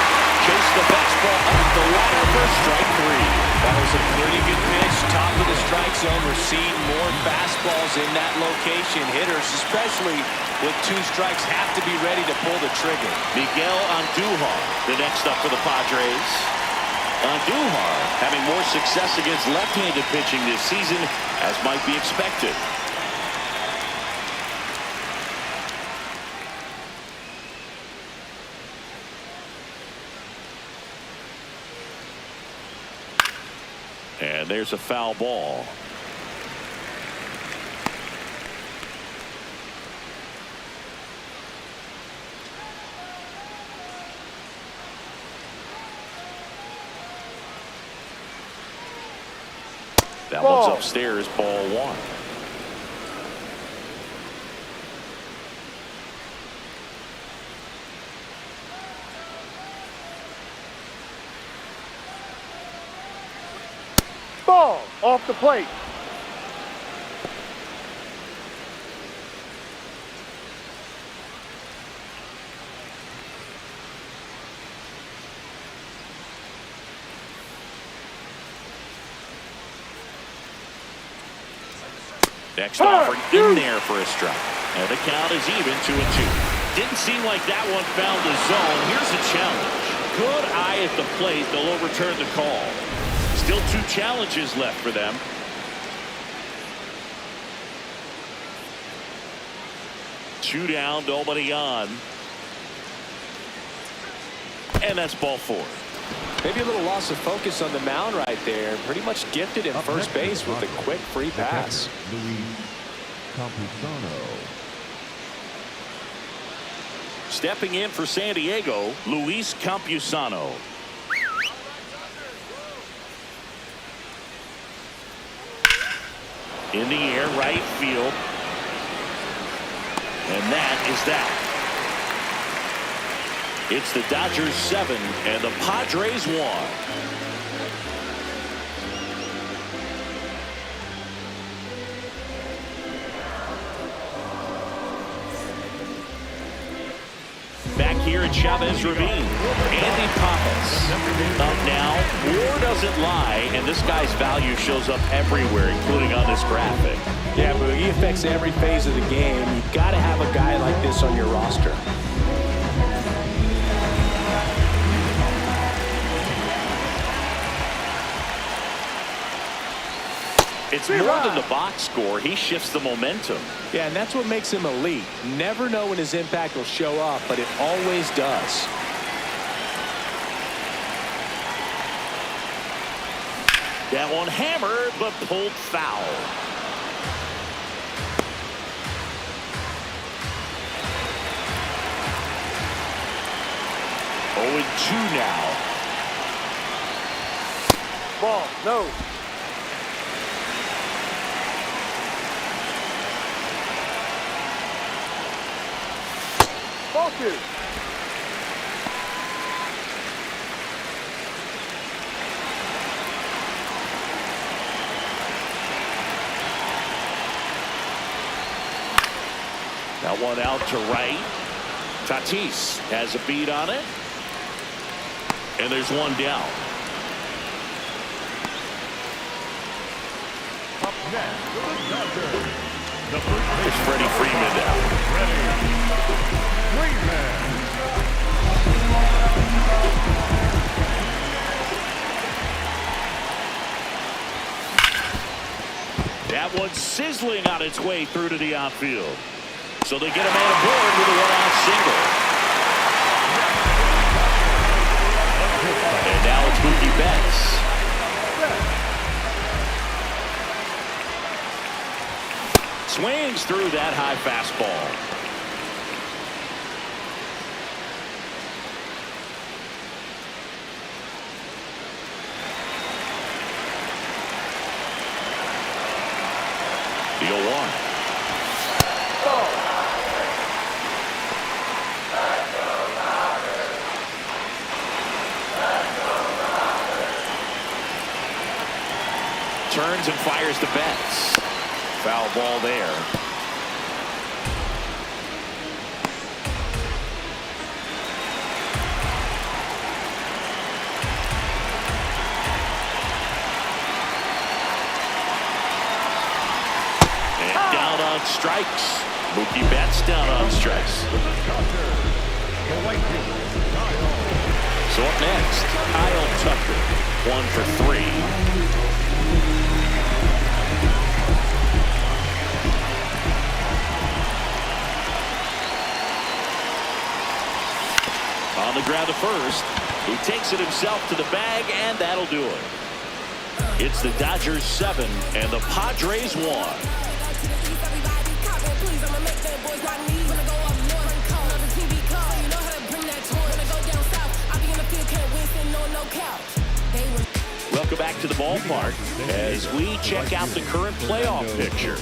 Chased the fastball up the ladder for strike 3. That was a pretty good pitch. Top of the strike zone. We're seeing more fastballs in that location. Hitters, especially with 2 strikes, have to be ready to pull the trigger. Miguel Andujar, the next up for the Padres. Andujar having more success against left-handed pitching this season, as might be expected. And there's a foul ball. That Ball. one's upstairs, ball 1. Ball off the plate. Next offering in there for a strike. And the count is even 2-2. Didn't seem like that one found the zone. Here's a challenge. Good eye at the plate. They'll overturn the call. Still 2 challenges left for them. Two down, nobody on. And that's ball 4. Maybe a little loss of focus on the mound right there. Pretty much gifted at first base with a quick free pass. Luis Campusano. Stepping in for San Diego, Luis Campusano. In the air, right field. And that is that. It's the Dodgers 7 and the Padres 1. Back here at Chavez Ravine, Andy Pappas up now. War doesn't lie, and this guy's value shows up everywhere, including on this graphic. Yeah, but he affects every phase of the game. You've got to have a guy like this on your roster. It's more than the box score. He shifts the momentum. Yeah, and that's what makes him elite. Never know when his impact will show up, but it always does. That one hammered, but pulled foul. Oh, and 2 now. Ball, no. Ball two. That one out to right. Tatis has a beat on it. And there's one down. Up next, the Dodgers. The first There's Freddie Freeman now. Freeman. That one's sizzling on its way through to the outfield. So they get a man aboard with a one-out single. And now it's Mookie Betts. Swings through that high fastball. The 0-1. Turns and fires to Betts. Foul ball there. And down on strikes. Mookie Betts down on strikes. So up next, Kyle Tucker, 1 for 3. On the ground to first. He takes it himself to the bag, and that'll do it. It's the Dodgers 7 and the Padres 1. Welcome back to the ballpark as we check out the current playoff picture.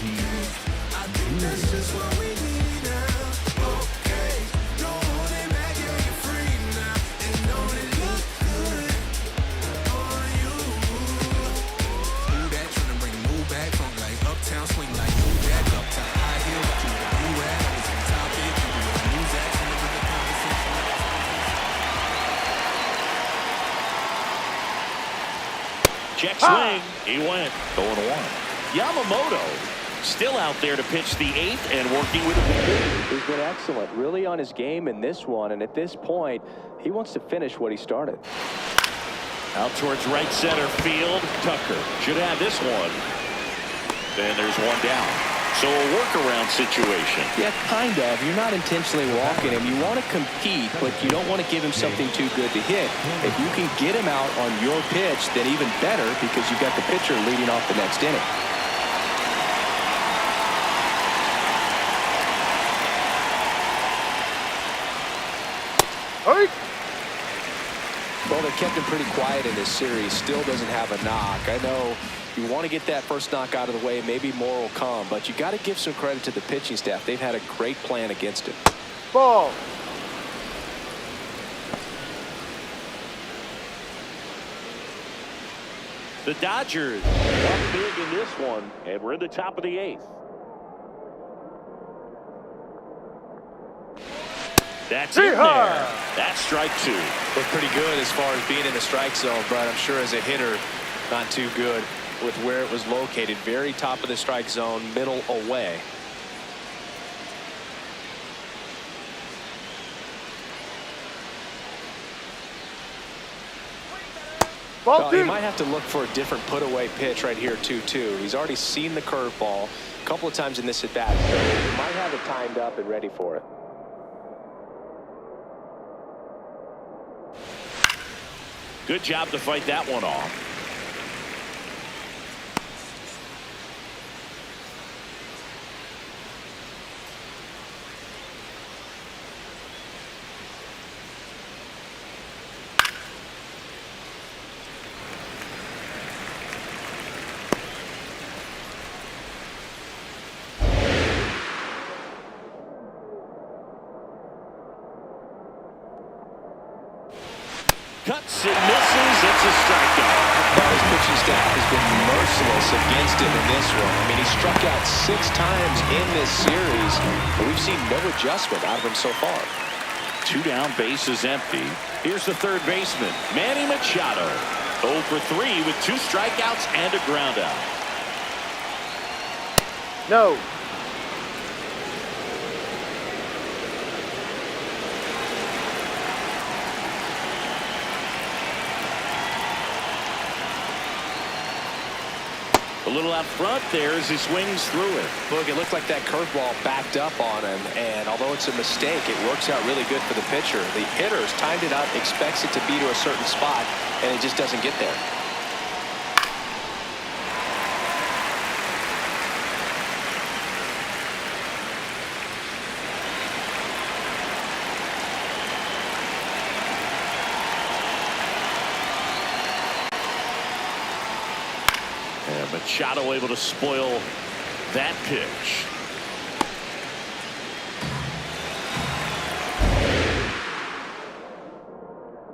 Check swing. He went 0-1. Yamamoto still out there to pitch the 8th and working with a He's been excellent, really on his game in this one. And at this point, he wants to finish what he started. Out towards right center field. Tucker should have this one. And there's one down. So a workaround situation. Yeah, kind of. You're not intentionally walking him. You want to compete, but you don't want to give him something too good to hit. If you can get him out on your pitch, then even better, because you've got the pitcher leading off the next inning. Well, they kept him pretty quiet in this series. Still doesn't have a knock. I know you want to get that first knock out of the way. Maybe more will come, but you got to give some credit to the pitching staff. They've had a great plan against him. Ball. The Dodgers up big in this one, and we're in the top of the 8th. That's in there. That's strike 2. Looked pretty good as far as being in the strike zone, but I'm sure as a hitter, not too good with where it was located. Very top of the strike zone, middle away. Ball He two. might have to look for a different put-away pitch right here, 2-2. He's already seen the curveball a couple of times in this at-bat. He might have it timed up and ready for it. Good job to fight that one off. Cuts and misses. It's a strikeout. Well, his pitching staff has been merciless against him in this one. I mean, he struck out 6 times in this series, but we've seen no adjustment out of him so far. 2 down, bases empty. Here's the third baseman, Manny Machado. 0 for 3 with 2 strikeouts and a ground out. No. A little out front there as he swings through it. Look, it looked like that curveball backed up on him, and although it's a mistake, it works out really good for the pitcher. The hitter's timed it up, expects it to be to a certain spot, and it just doesn't get there. And Machado able to spoil that pitch.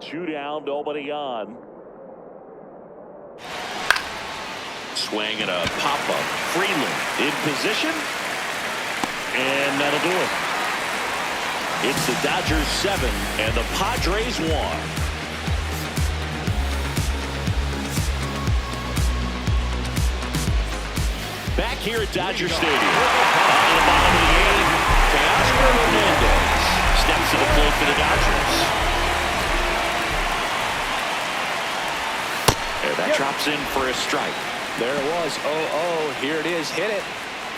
Two down, nobody on. Swing and a pop-up. Freeland in position. And that'll do it. It's the Dodgers 7 and the Padres 1. Back here at Dodger Stadium. On the bottom of the 8th, Teoscar Hernandez steps to the plate for the Dodgers. And that drops in for a strike. There it was. 0-0. Here it is. Hit it.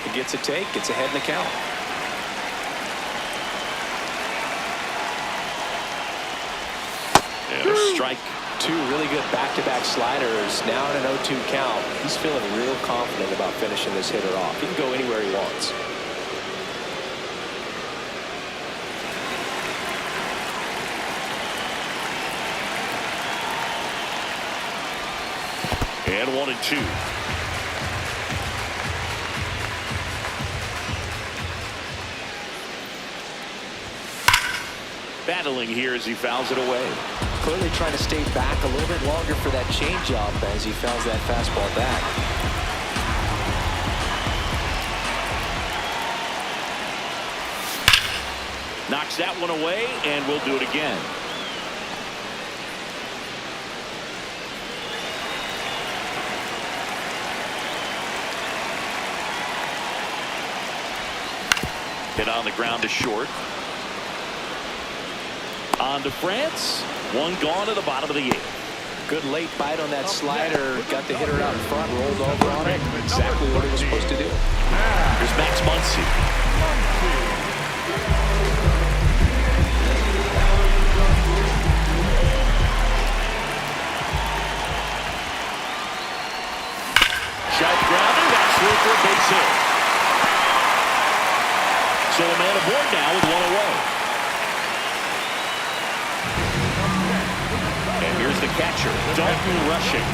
It gets a take. Gets ahead in the count. And a strike. 2 really good back-to-back sliders. Now in an 0-2 count. He's feeling real confident about finishing this hitter off. He can go anywhere he wants. And 1-2. Battling here as he fouls it away. Clearly trying to stay back a little bit longer for that changeup as he fouls that fastball back. Knocks that one away, and we'll do it again. Hit on the ground to short. On to France. 1 gone to the bottom of the 8th. Good late bite on that slider. Got the hitter out in front, rolled over on it. Exactly what he was supposed to do. Here's Max Muncy. Sharp grounder. That's through for a base hit. So a man aboard now with 1 away. And here's the catcher, Dalton Rushing.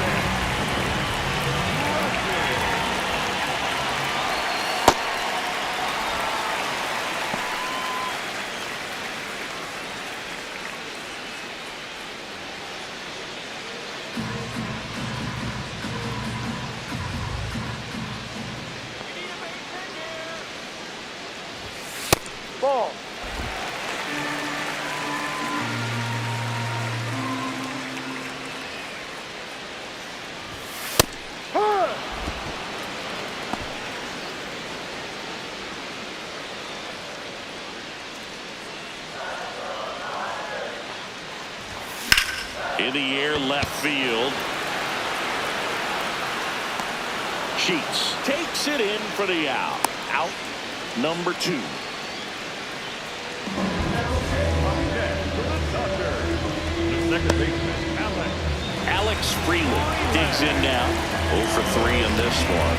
Ball. In the air, left field. Sheets takes it in for the out. Out number 2. The second baseman, Alex Freeland digs in now. 0 for 3 in this one.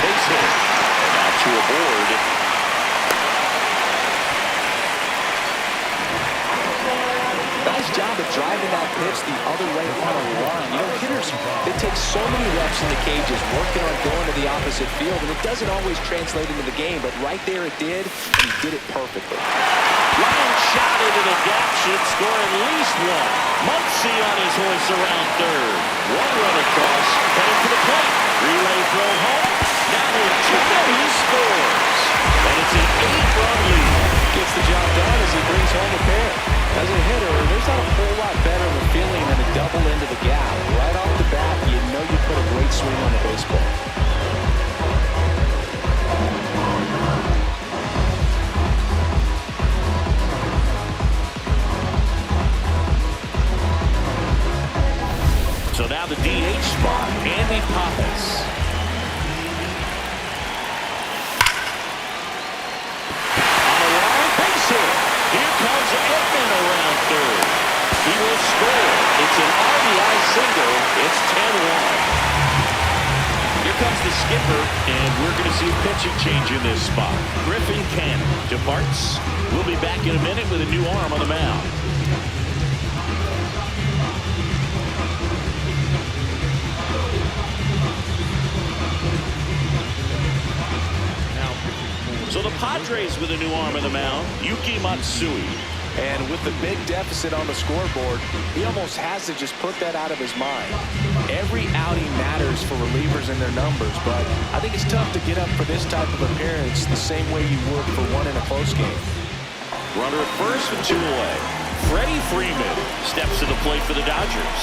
Base hit. And now 2 aboard. Nice job of driving that pitch the other way on a run. You know, hitters, they take so many reps in the cages working on going to the opposite field, and it doesn't always translate into the game, but right there it did, and he did it perfectly. Line shot into the gap should score at least one. Muncy on his horse around third. One run across, headed to the plate. Relay throw home. Now in two, he scores. And it's an 8-run lead. Gets the job done as he brings home a pair. As a hitter, there's not a whole lot better of a feeling than a double into the gap. Right off the bat, you know you put a great swing on the baseball. So now the DH spot, Andy Pappas. On a long base hit. Here comes Edman around third. He will score. It's an RBI single. It's 10-1. Here comes the skipper, and we're going to see a pitching change in this spot. Griffin Cannon departs. We'll be back in a minute with a new arm on the mound. So the Padres with a new arm on the mound, Yuki Matsui. And with the big deficit on the scoreboard, he almost has to just put that out of his mind. Every outing matters for relievers and their numbers, but I think it's tough to get up for this type of appearance the same way you would for one in a close game. Runner at first with 2 away. Freddie Freeman steps to the plate for the Dodgers.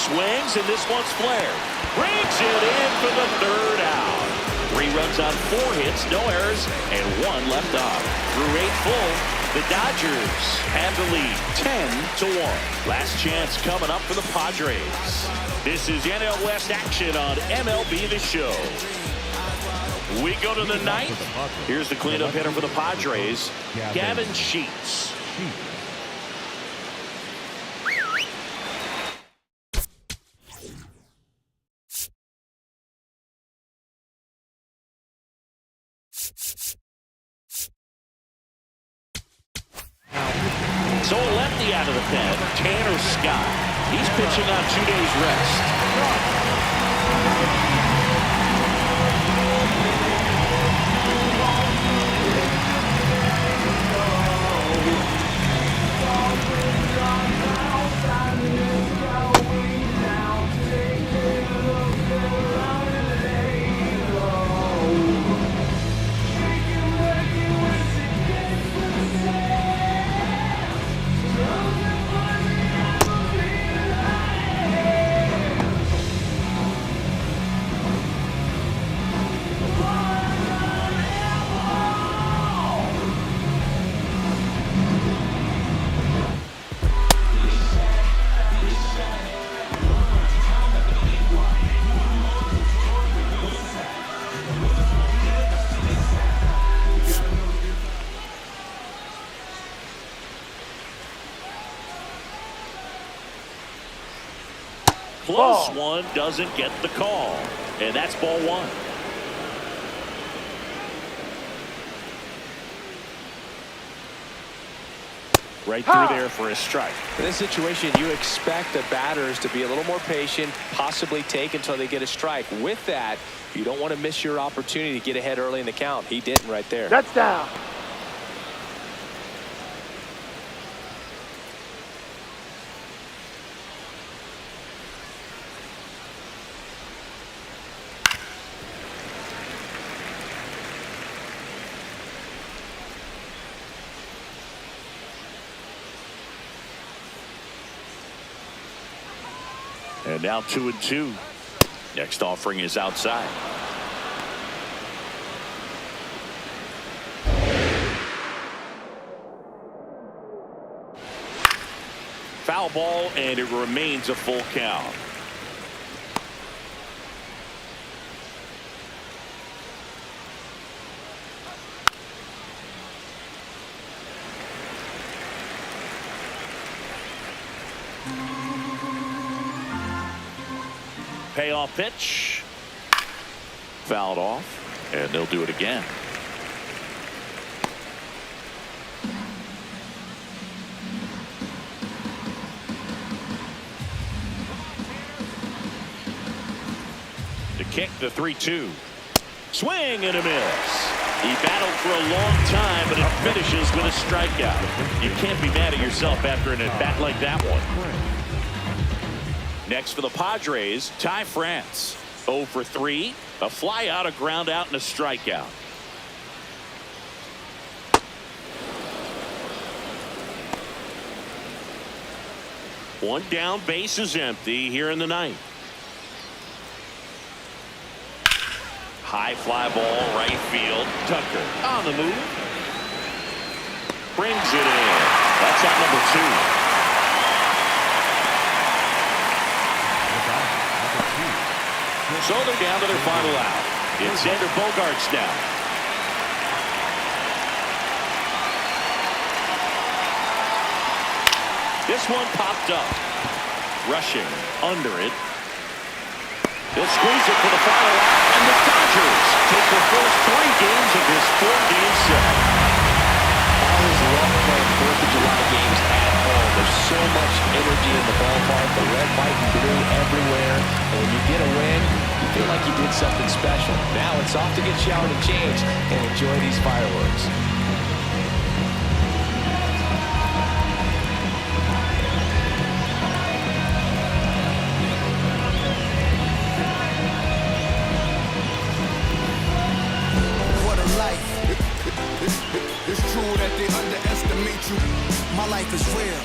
Swings, and this one's flared. Brings it in for the 3rd out. 3 runs on 4 hits, no errors, and 1 left on. Through 8 full, the Dodgers have the lead 10-1. Last chance coming up for the Padres. This is NL West action on MLB The Show. We go to the 9th. Here's the cleanup hitter for the Padres, Gavin Sheets. So a lefty out of the pen, Tanner Scott. He's pitching on 2 days rest. Close one, doesn't get the call. And that's ball 1. Right through there for a strike. In this situation, you expect the batters to be a little more patient, possibly take until they get a strike. With that, you don't want to miss your opportunity to get ahead early in the count. He didn't right there. That's down. And now 2-2. Next offering is outside. Foul ball, and it remains a full count. Payoff pitch. Fouled off, and they'll do it again. kick, the 3-2. Swing and a miss. He battled for a long time, but it finishes with a strikeout. You can't be mad at yourself after an at-bat like that one. Next for the Padres, Ty France. 0 for 3, a fly out, a ground out, and a strikeout. One down, base is empty here in the ninth. High fly ball, right field. Tucker on the move. Brings it in. That's out number 2. So they're down to their final out. It's Xander Bogaerts now. This one popped up. Rushing under it. They'll squeeze it for the final out, and the Dodgers take the first 3 games of this 4-game set. Always love playing 4th of July games at home. There's so much energy in the ballpark, the red, white, and blue everywhere. And when you get a win, you feel like you did something special. Now it's off to get showered and changed and enjoy these fireworks. It's true that they underestimate you. My life is real.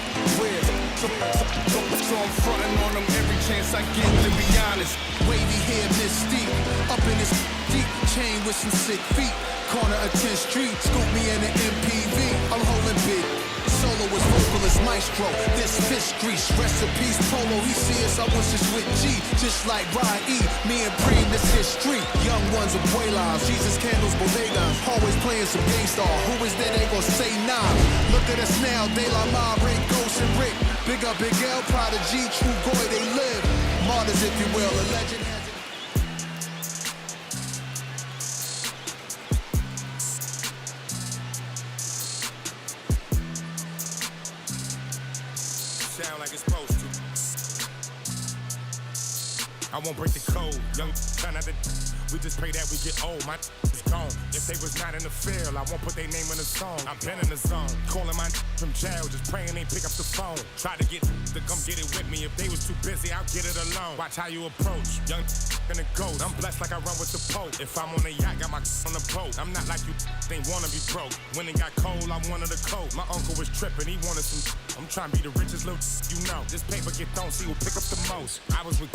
So I'm fronting on them every chance I get, to be honest. Wavy hair, mystique, up in this deep chain with some sick feet. Corner of 10th Street, scoop me in an MPV. I'm holding big. Soloist, vocalist, maestro. This fish grease, recipes, polo. He see us, I wish it's with G. Just like Ryan E. Me and Preem, this history. Young ones of Buelas, Jesus candles, bodegas. Always playing some gangsta. Who is there? They gon' say nah. Look at us now, De La Ma, Rick, Ghost and Rick. Big up, Big L, Prodigy, True Goy, they live. Martyrs, if you will, a legend has it. Sound like it's supposed to. I won't break the code. Young son of the. We just pray that we get old. My is gone. If they was not in the field, I won't put their name in the song. I've been in the zone. Calling my from jail, just praying they pick up the phone. Try to get to come get it with me. If they was too busy, I'll get it alone. Watch how you approach. Young in the ghost. I'm blessed like I run with the Pope. If I'm on a yacht, got my on the boat. I'm not like you, they wanna be broke. When it got cold, I wanted a coat. My uncle was tripping, he wanted some. I'm trying to be the richest little you know. This paper get thrown, see who pick up the most. I was with